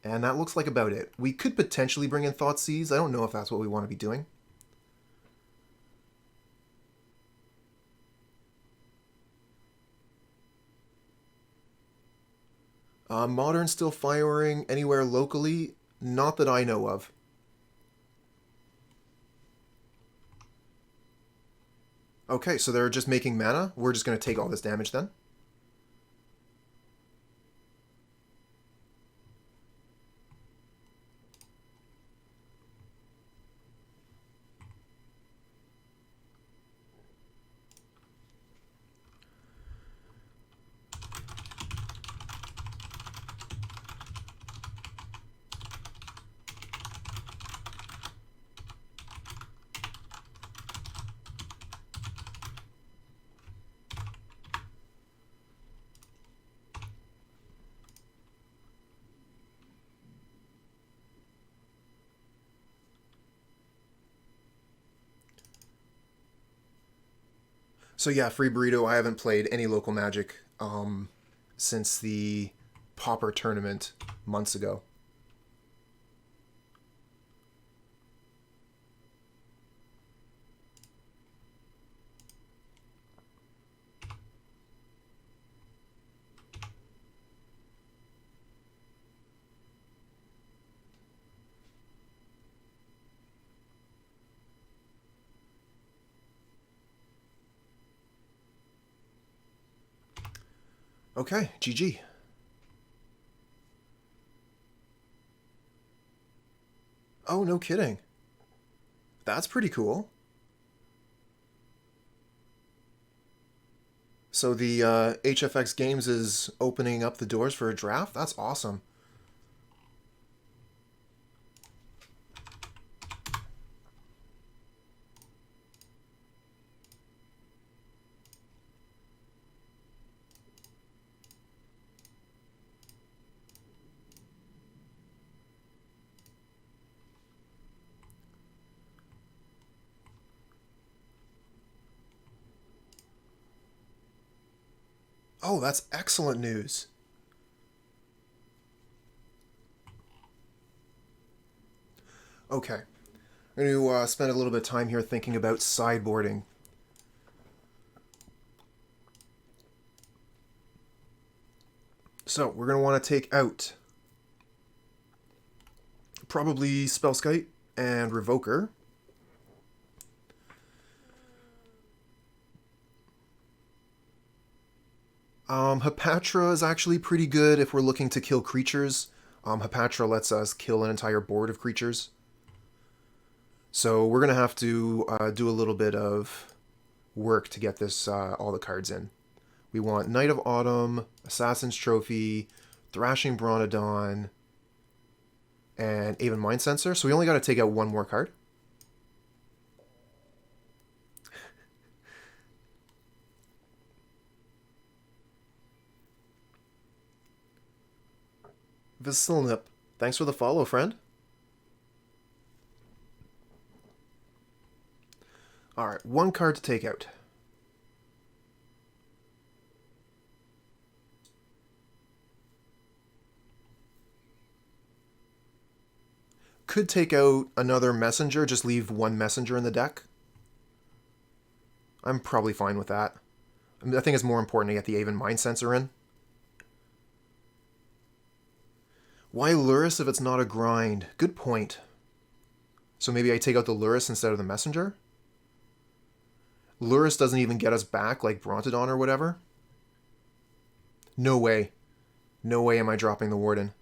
and that looks like about it. We could potentially bring in Thoughtseize. I don't know if that's what we want to be doing. Modern still firing anywhere locally? Not that I know of. Okay, so they're just making mana. We're just going to take all this damage then. So yeah, Free Burrito, I haven't played any local Magic since the Pauper tournament months ago. Okay, GG. Oh, no kidding. That's pretty cool. So the HFX Games is opening up the doors for a draft? That's awesome. Oh, that's excellent news. Okay. I'm going to spend a little bit of time here thinking about sideboarding. So, we're going to want to take out probably Spellskite and Revoker. Hapatra is actually pretty good if we're looking to kill creatures. Hapatra lets us kill an entire board of creatures. So we're going to have to do a little bit of work to get this all the cards in. We want Knight of Autumn, Assassin's Trophy, Thrashing Brontodon, and Aven Mindcensor. So we only got to take out one more card. Vasilnip, thanks for the follow, friend. Alright, one card to take out. Could take out another messenger, just leave one messenger in the deck. I'm probably fine with that. I think it's more important to get the Aven Mindcensor in. Why Lurrus if it's not a grind? Good point. So maybe I take out the Lurrus instead of the messenger? Lurrus doesn't even get us back like Brontodon or whatever? No way. No way am I dropping the Warden.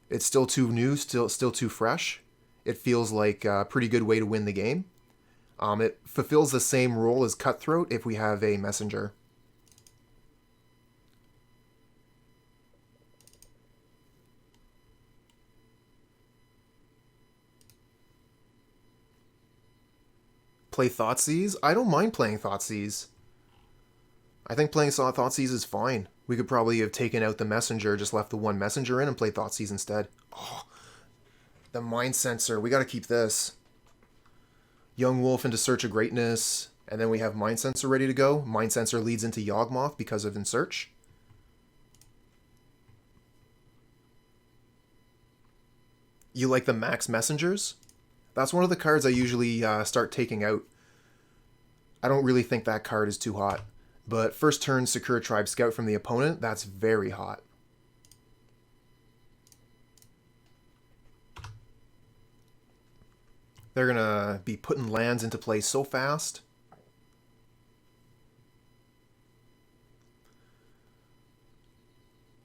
It's still too new, still too fresh. It feels like a pretty good way to win the game. It fulfills the same role as Cutthroat if we have a messenger. Play Thoughtseize? I don't mind playing Thoughtseize. I think playing Thoughtseize is fine. We could probably have taken out the messenger, just left the one messenger in and played Thoughtseize instead. Oh, the Mindcensor. We got to keep this. Yawgmoth into Search of Greatness, and then we have Mindcensor ready to go. Mindcensor leads into Yawgmoth because of In Search. You like the max messengers? That's one of the cards I usually start taking out. I don't really think that card is too hot. But first turn, secure Tribe Scout from the opponent, that's very hot. They're going to be putting lands into play so fast.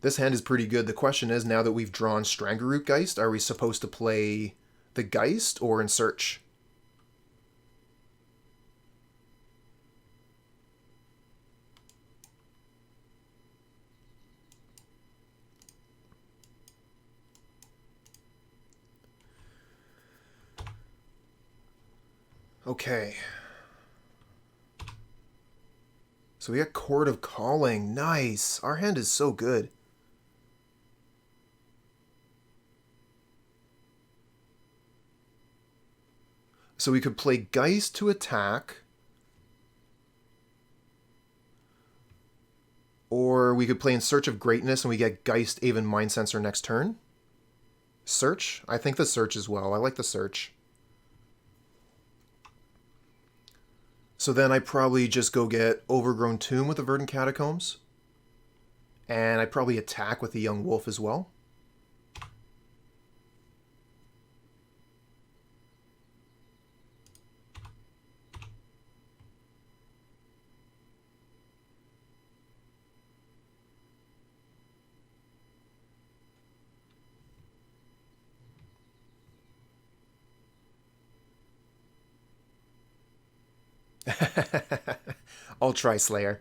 This hand is pretty good. The question is, now that we've drawn Strangleroot Geist, are we supposed to play the Geist or In Search? Okay. So we got Chord of Calling. Nice. Our hand is so good. So we could play Geist to attack. Or we could play In Search of Greatness and we get Geist, Aven Mindcensor next turn. Search? I think the Search as well. I like the Search. So then I probably just go get Overgrown Tomb with the Verdant Catacombs. And I probably attack with the Yawgmoth as well. I'll try Slayer.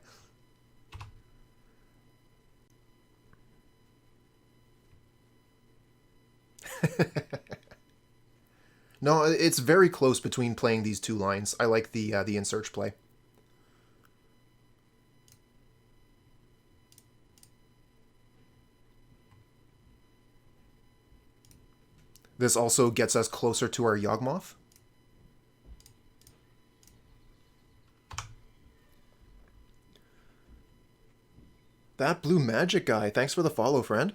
No, it's very close between playing these two lines. I like the In Search play. This also gets us closer to our Yawgmoth. That blue magic guy. Thanks for the follow, friend.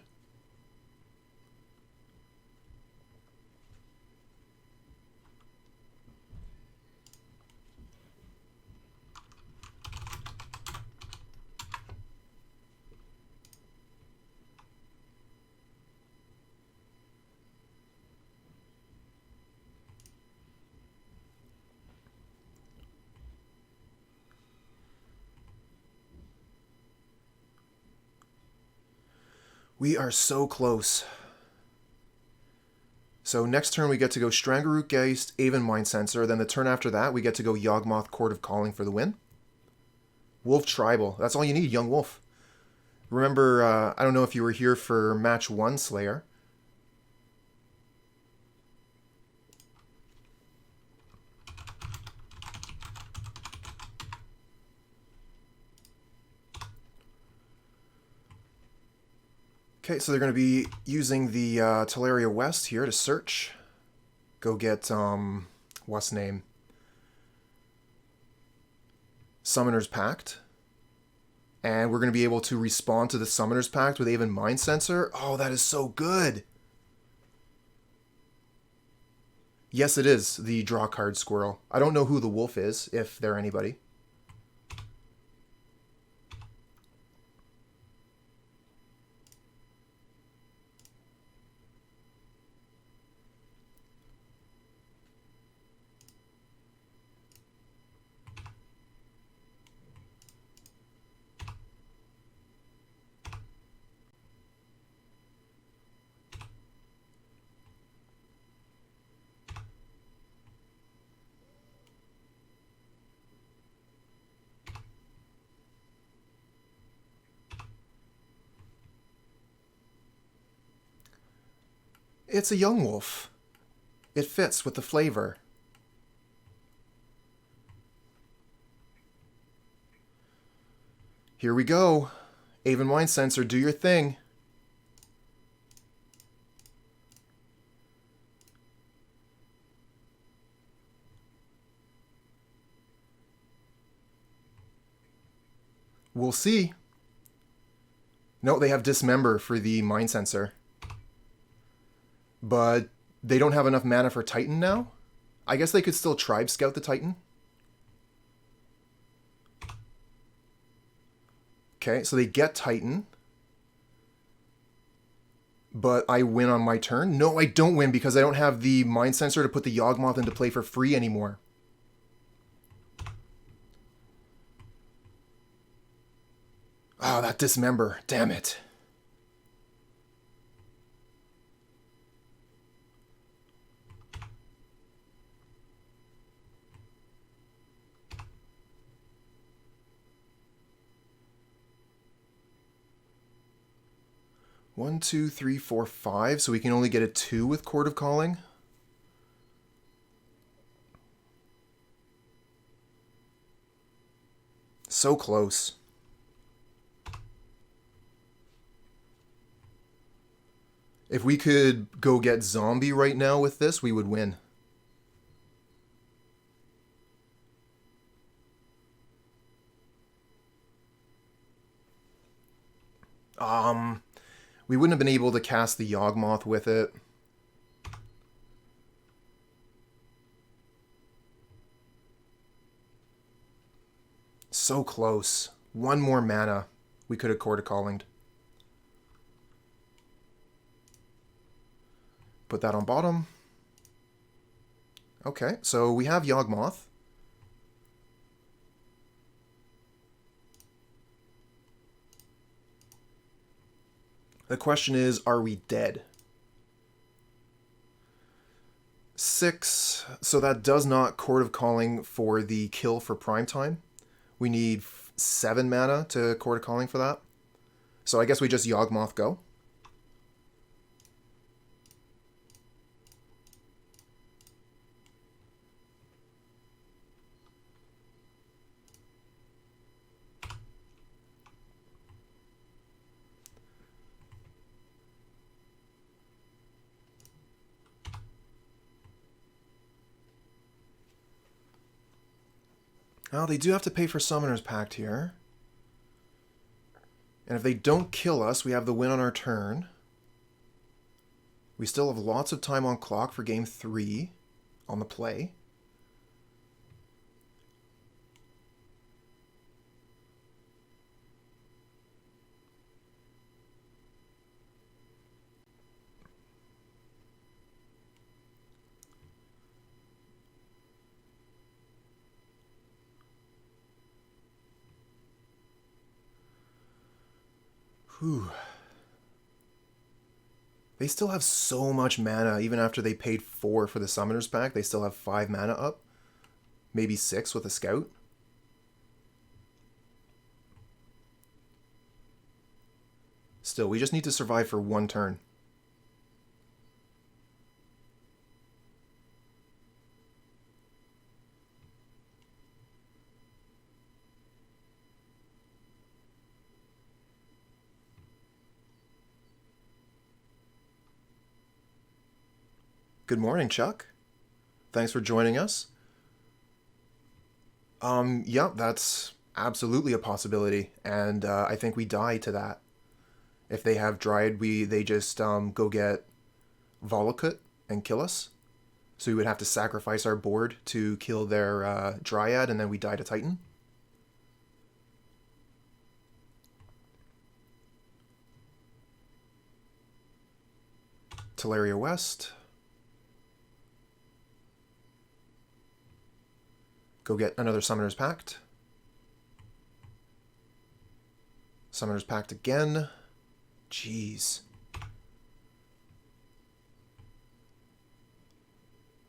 We are so close. So next turn we get to go Strangleroot Geist, Aven Mindcensor. Then the turn after that we get to go Yawgmoth, Chord of Calling for the win. Wolf Tribal. That's all you need, Young Wolf. Remember, I don't know if you were here for match 1, Slayer. Okay, so they're going to be using the Teleria West here to search. Go get, what's name? Summoner's Pact. And we're going to be able to respond to the Summoner's Pact with Aven Mindcensor. Oh, that is so good! Yes, it is the draw card squirrel. I don't know who the wolf is, if they're anybody. It's a young wolf. It fits with the flavor. Here we go. Aven Mindcensor, do your thing. We'll see. No, they have Dismember for the Mindcensor. But they don't have enough mana for Titan now? I guess they could still Tribe Scout the Titan. Okay, so they get Titan. But I win on my turn? No, I don't win because I don't have the Mindcensor to put the Yawgmoth into play for free anymore. Oh, that Dismember. Damn it. One, two, three, four, five. So we can only get a 2 with Chord of Calling. So close. If we could go get Zombie right now with this, we would win. We wouldn't have been able to cast the Yawgmoth with it. So close. One more mana. We could have Chord of Callinged. Put that on bottom. Okay, so we have Yawgmoth. The question is, are we dead? 6, so that does not Chord of Calling for the kill for primetime. We need 7 mana to Chord of Calling for that. So I guess we just Yawgmoth go. Well, they do have to pay for Summoner's Pact here. And if they don't kill us, we have the win on our turn. We still have lots of time on clock for game 3 on the play. Whew. They still have so much mana, even after they paid 4 for the Summoner's Pack. They still have 5 mana up. Maybe 6 with a Scout. Still, we just need to survive for 1 turn. Good morning, Chuck. Thanks for joining us. Yeah, that's absolutely a possibility, and I think we die to that. If they have Dryad, they just go get Volokut and kill us. So we would have to sacrifice our board to kill their Dryad, and then we die to Titan. Teleria West. Go get another Summoner's Pact. Summoner's Pact again. Jeez.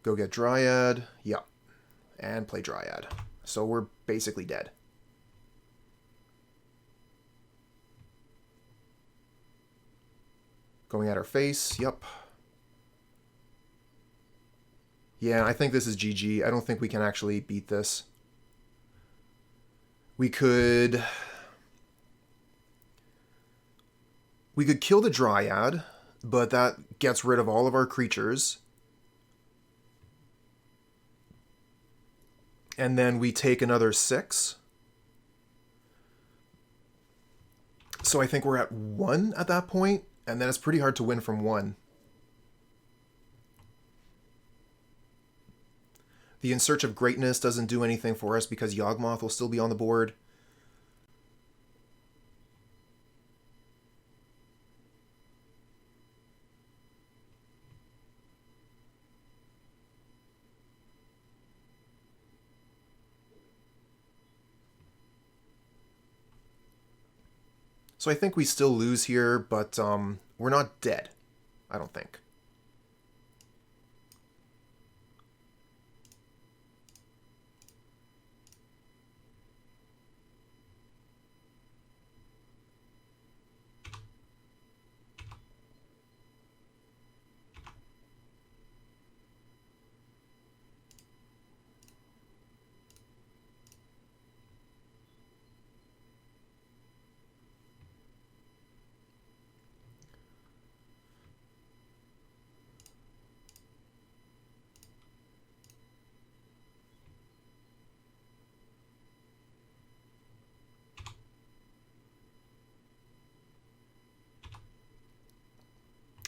Go get Dryad. Yep. And play Dryad. So we're basically dead. Going at our face. Yep. Yeah, I think this is GG. I don't think we can actually beat this. We could kill the Dryad, but that gets rid of all of our creatures. And then we take another 6. So I think we're at 1 at that point, and then it's pretty hard to win from 1. The In Search of Greatness doesn't do anything for us because Yawgmoth will still be on the board. So I think we still lose here, but we're not dead, I don't think.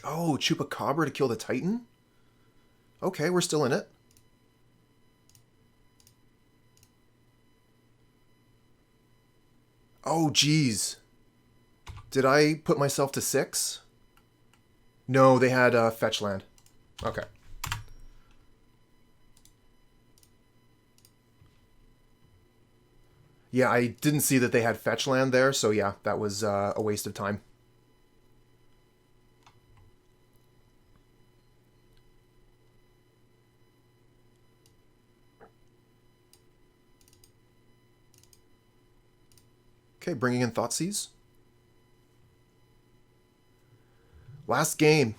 Oh, Chupacabra to kill the Titan? Okay, we're still in it. Oh, geez. Did I put myself to 6? No, they had fetch land. Okay. Yeah, I didn't see that they had fetch land there, so yeah, that was a waste of time. Okay, bringing in Thoughtseize. Last game.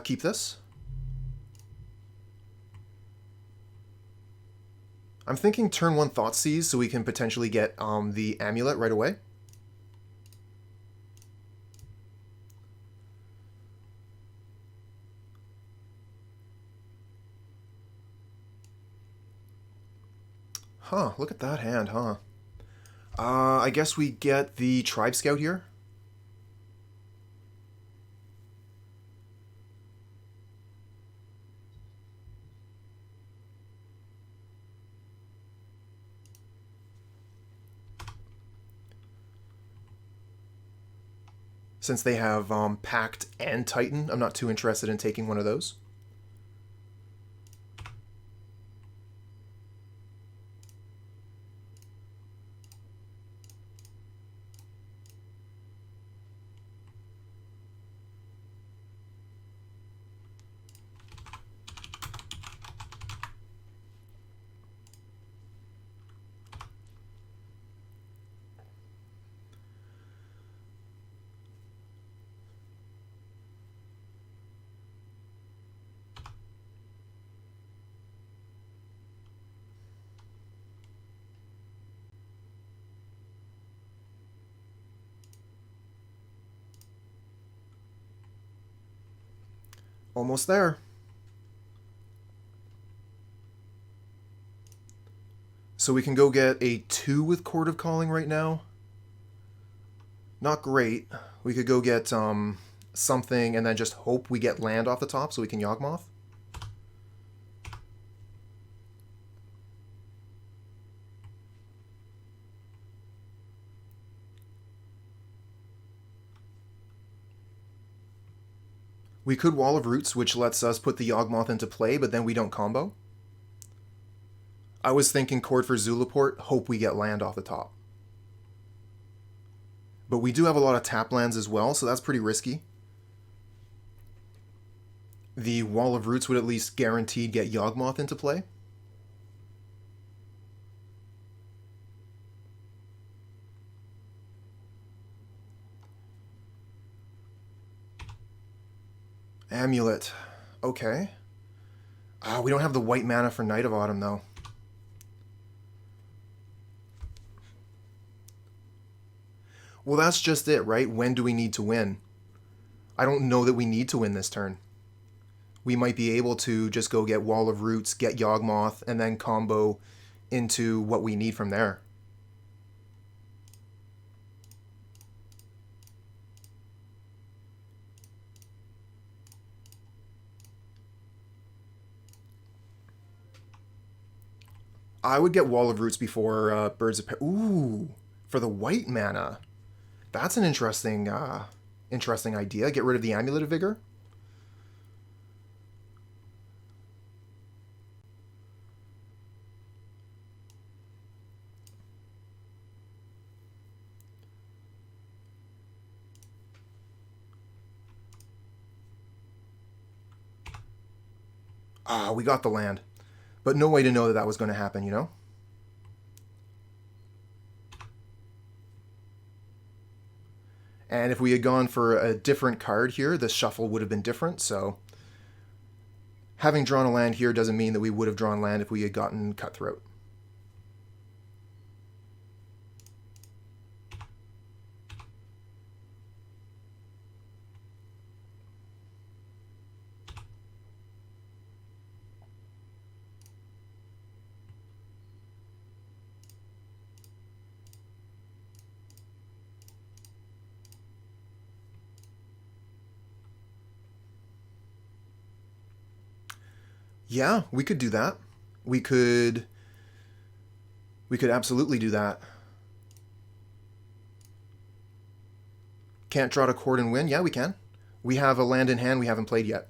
Keep this. I'm thinking turn 1 Thoughtseize so we can potentially get the amulet right away. Huh, look at that hand, huh? I guess we get the Tribe Scout here. Since they have Pact and Titan, I'm not too interested in taking one of those. Almost there. So we can go get a 2 with Chord of Calling right now. Not great. We could go get something and then just hope we get land off the top so we can Yawgmoth. We could Wall of Roots, which lets us put the Yawgmoth into play, but then we don't combo. I was thinking Chord for Zulaport, hope we get land off the top. But we do have a lot of tap lands as well, so that's pretty risky. The Wall of Roots would at least guaranteed get Yawgmoth into play. Amulet. Okay. We don't have the white mana for Night of Autumn, though. Well, that's just it, right? When do we need to win? I don't know that we need to win this turn. We might be able to just go get Wall of Roots, get Yawgmoth, and then combo into what we need from there. I would get Wall of Roots before Birds of Ooh, for the white mana. That's an interesting idea. Get rid of the Amulet of Vigor. We got the land. But no way to know that that was going to happen, you know? And if we had gone for a different card here, the shuffle would have been different, so... Having drawn a land here doesn't mean that we would have drawn land if we had gotten Cutthroat. Yeah, we could do that. We could absolutely do that. Can't draw to Chord and win? Yeah, we can. We have a land in hand we haven't played yet.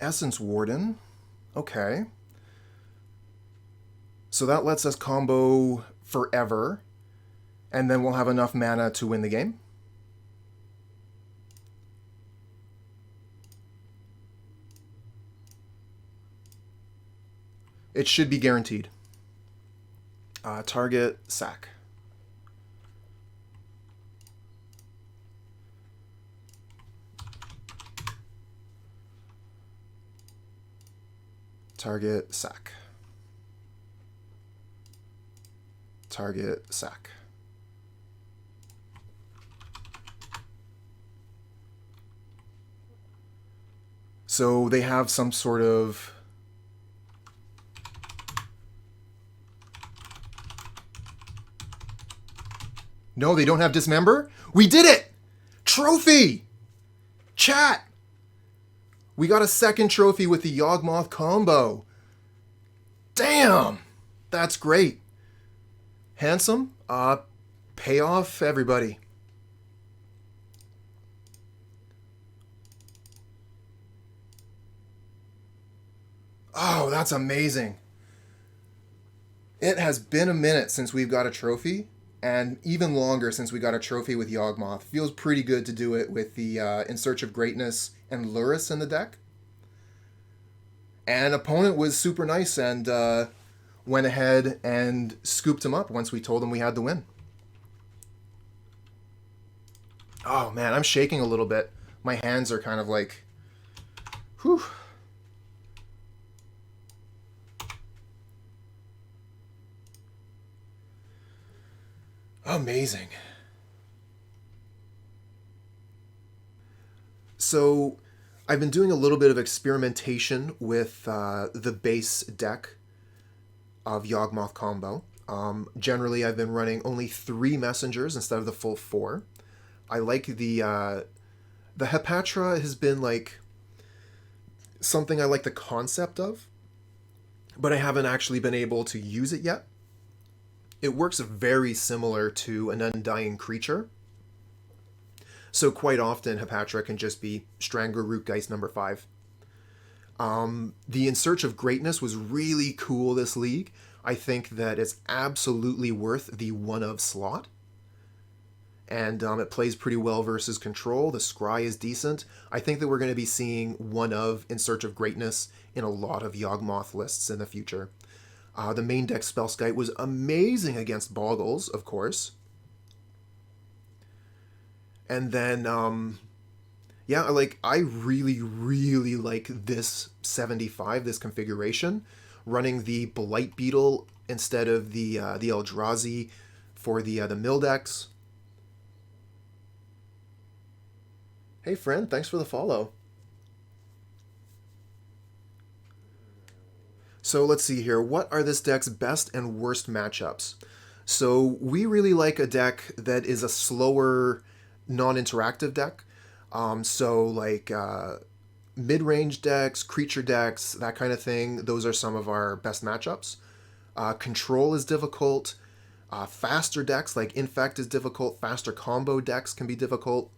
Essence Warden. Okay. So that lets us combo forever, and then we'll have enough mana to win the game. It should be guaranteed. Target, sack. Target, sack. Target, sack. So they have some sort of... No, they don't have Dismember? We did it! Trophy! Chat! We got a second trophy with the Yawgmoth combo. Damn! That's great. Handsome? Pay off, everybody. Oh, that's amazing. It has been a minute since we've got a trophy, and even longer since we got a trophy with Yawgmoth. Feels pretty good to do it with the In Search of Greatness and Lurrus in the deck. And opponent was super nice and went ahead and scooped him up once we told him we had the win. Oh man, I'm shaking a little bit. My hands are kind of like, whew. Amazing. So I've been doing a little bit of experimentation with the base deck of Yawgmoth combo. Generally, I've been running only 3 messengers instead of the full 4. I like the Hapatra has been like something I like the concept of, but I haven't actually been able to use it yet. It works very similar to an Undying Creature. So quite often, Hapatra can just be Strangleroot Geist number 5. The In Search of Greatness was really cool this league. I think that it's absolutely worth the 1-of slot. And it plays pretty well versus Control. The scry is decent. I think that we're going to be seeing 1-of In Search of Greatness in a lot of Yawgmoth lists in the future. The main deck Spellskite was amazing against Boggles, of course. And then, yeah, I really, really like this 75, this configuration. Running the Blight Beetle instead of the Eldrazi for the mill decks. Hey friend, thanks for the follow. So let's see here. What are this deck's best and worst matchups? So we really like a deck that is a slower, non-interactive deck. Mid-range decks, creature decks, that kind of thing. Those are some of our best matchups. Control is difficult. Faster decks like Infect is difficult. Faster combo decks can be difficult.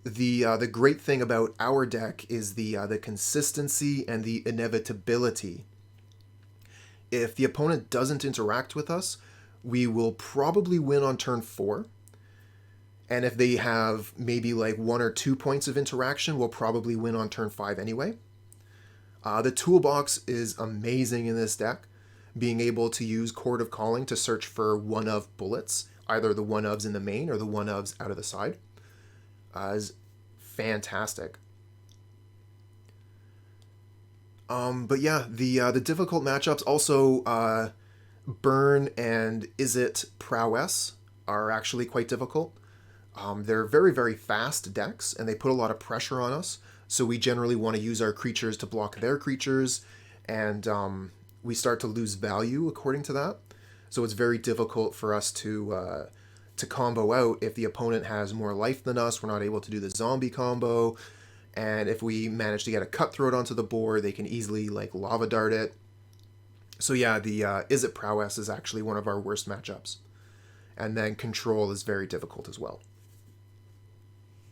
The great thing about our deck is the consistency and the inevitability. If the opponent doesn't interact with us, we will probably win on turn 4. And if they have maybe 1 or 2 points of interaction, we'll probably win on turn 5 anyway. The toolbox is amazing in this deck. Being able to use Chord of Calling to search for 1-of bullets, either the 1-ofs in the main or the 1-ofs out of the side. Is fantastic. But yeah, the difficult matchups also Burn and Izzet Prowess are actually quite difficult. They're very, very fast decks, and they put a lot of pressure on us, so we generally want to use our creatures to block their creatures, and we start to lose value according to that. So it's very difficult for us to combo out if the opponent has more life than us. We're not able to do the zombie combo, and if we manage to get a Cutthroat onto the board, they can easily lava dart it. So yeah, the Izzet Prowess is actually one of our worst matchups. And then Control is very difficult as well.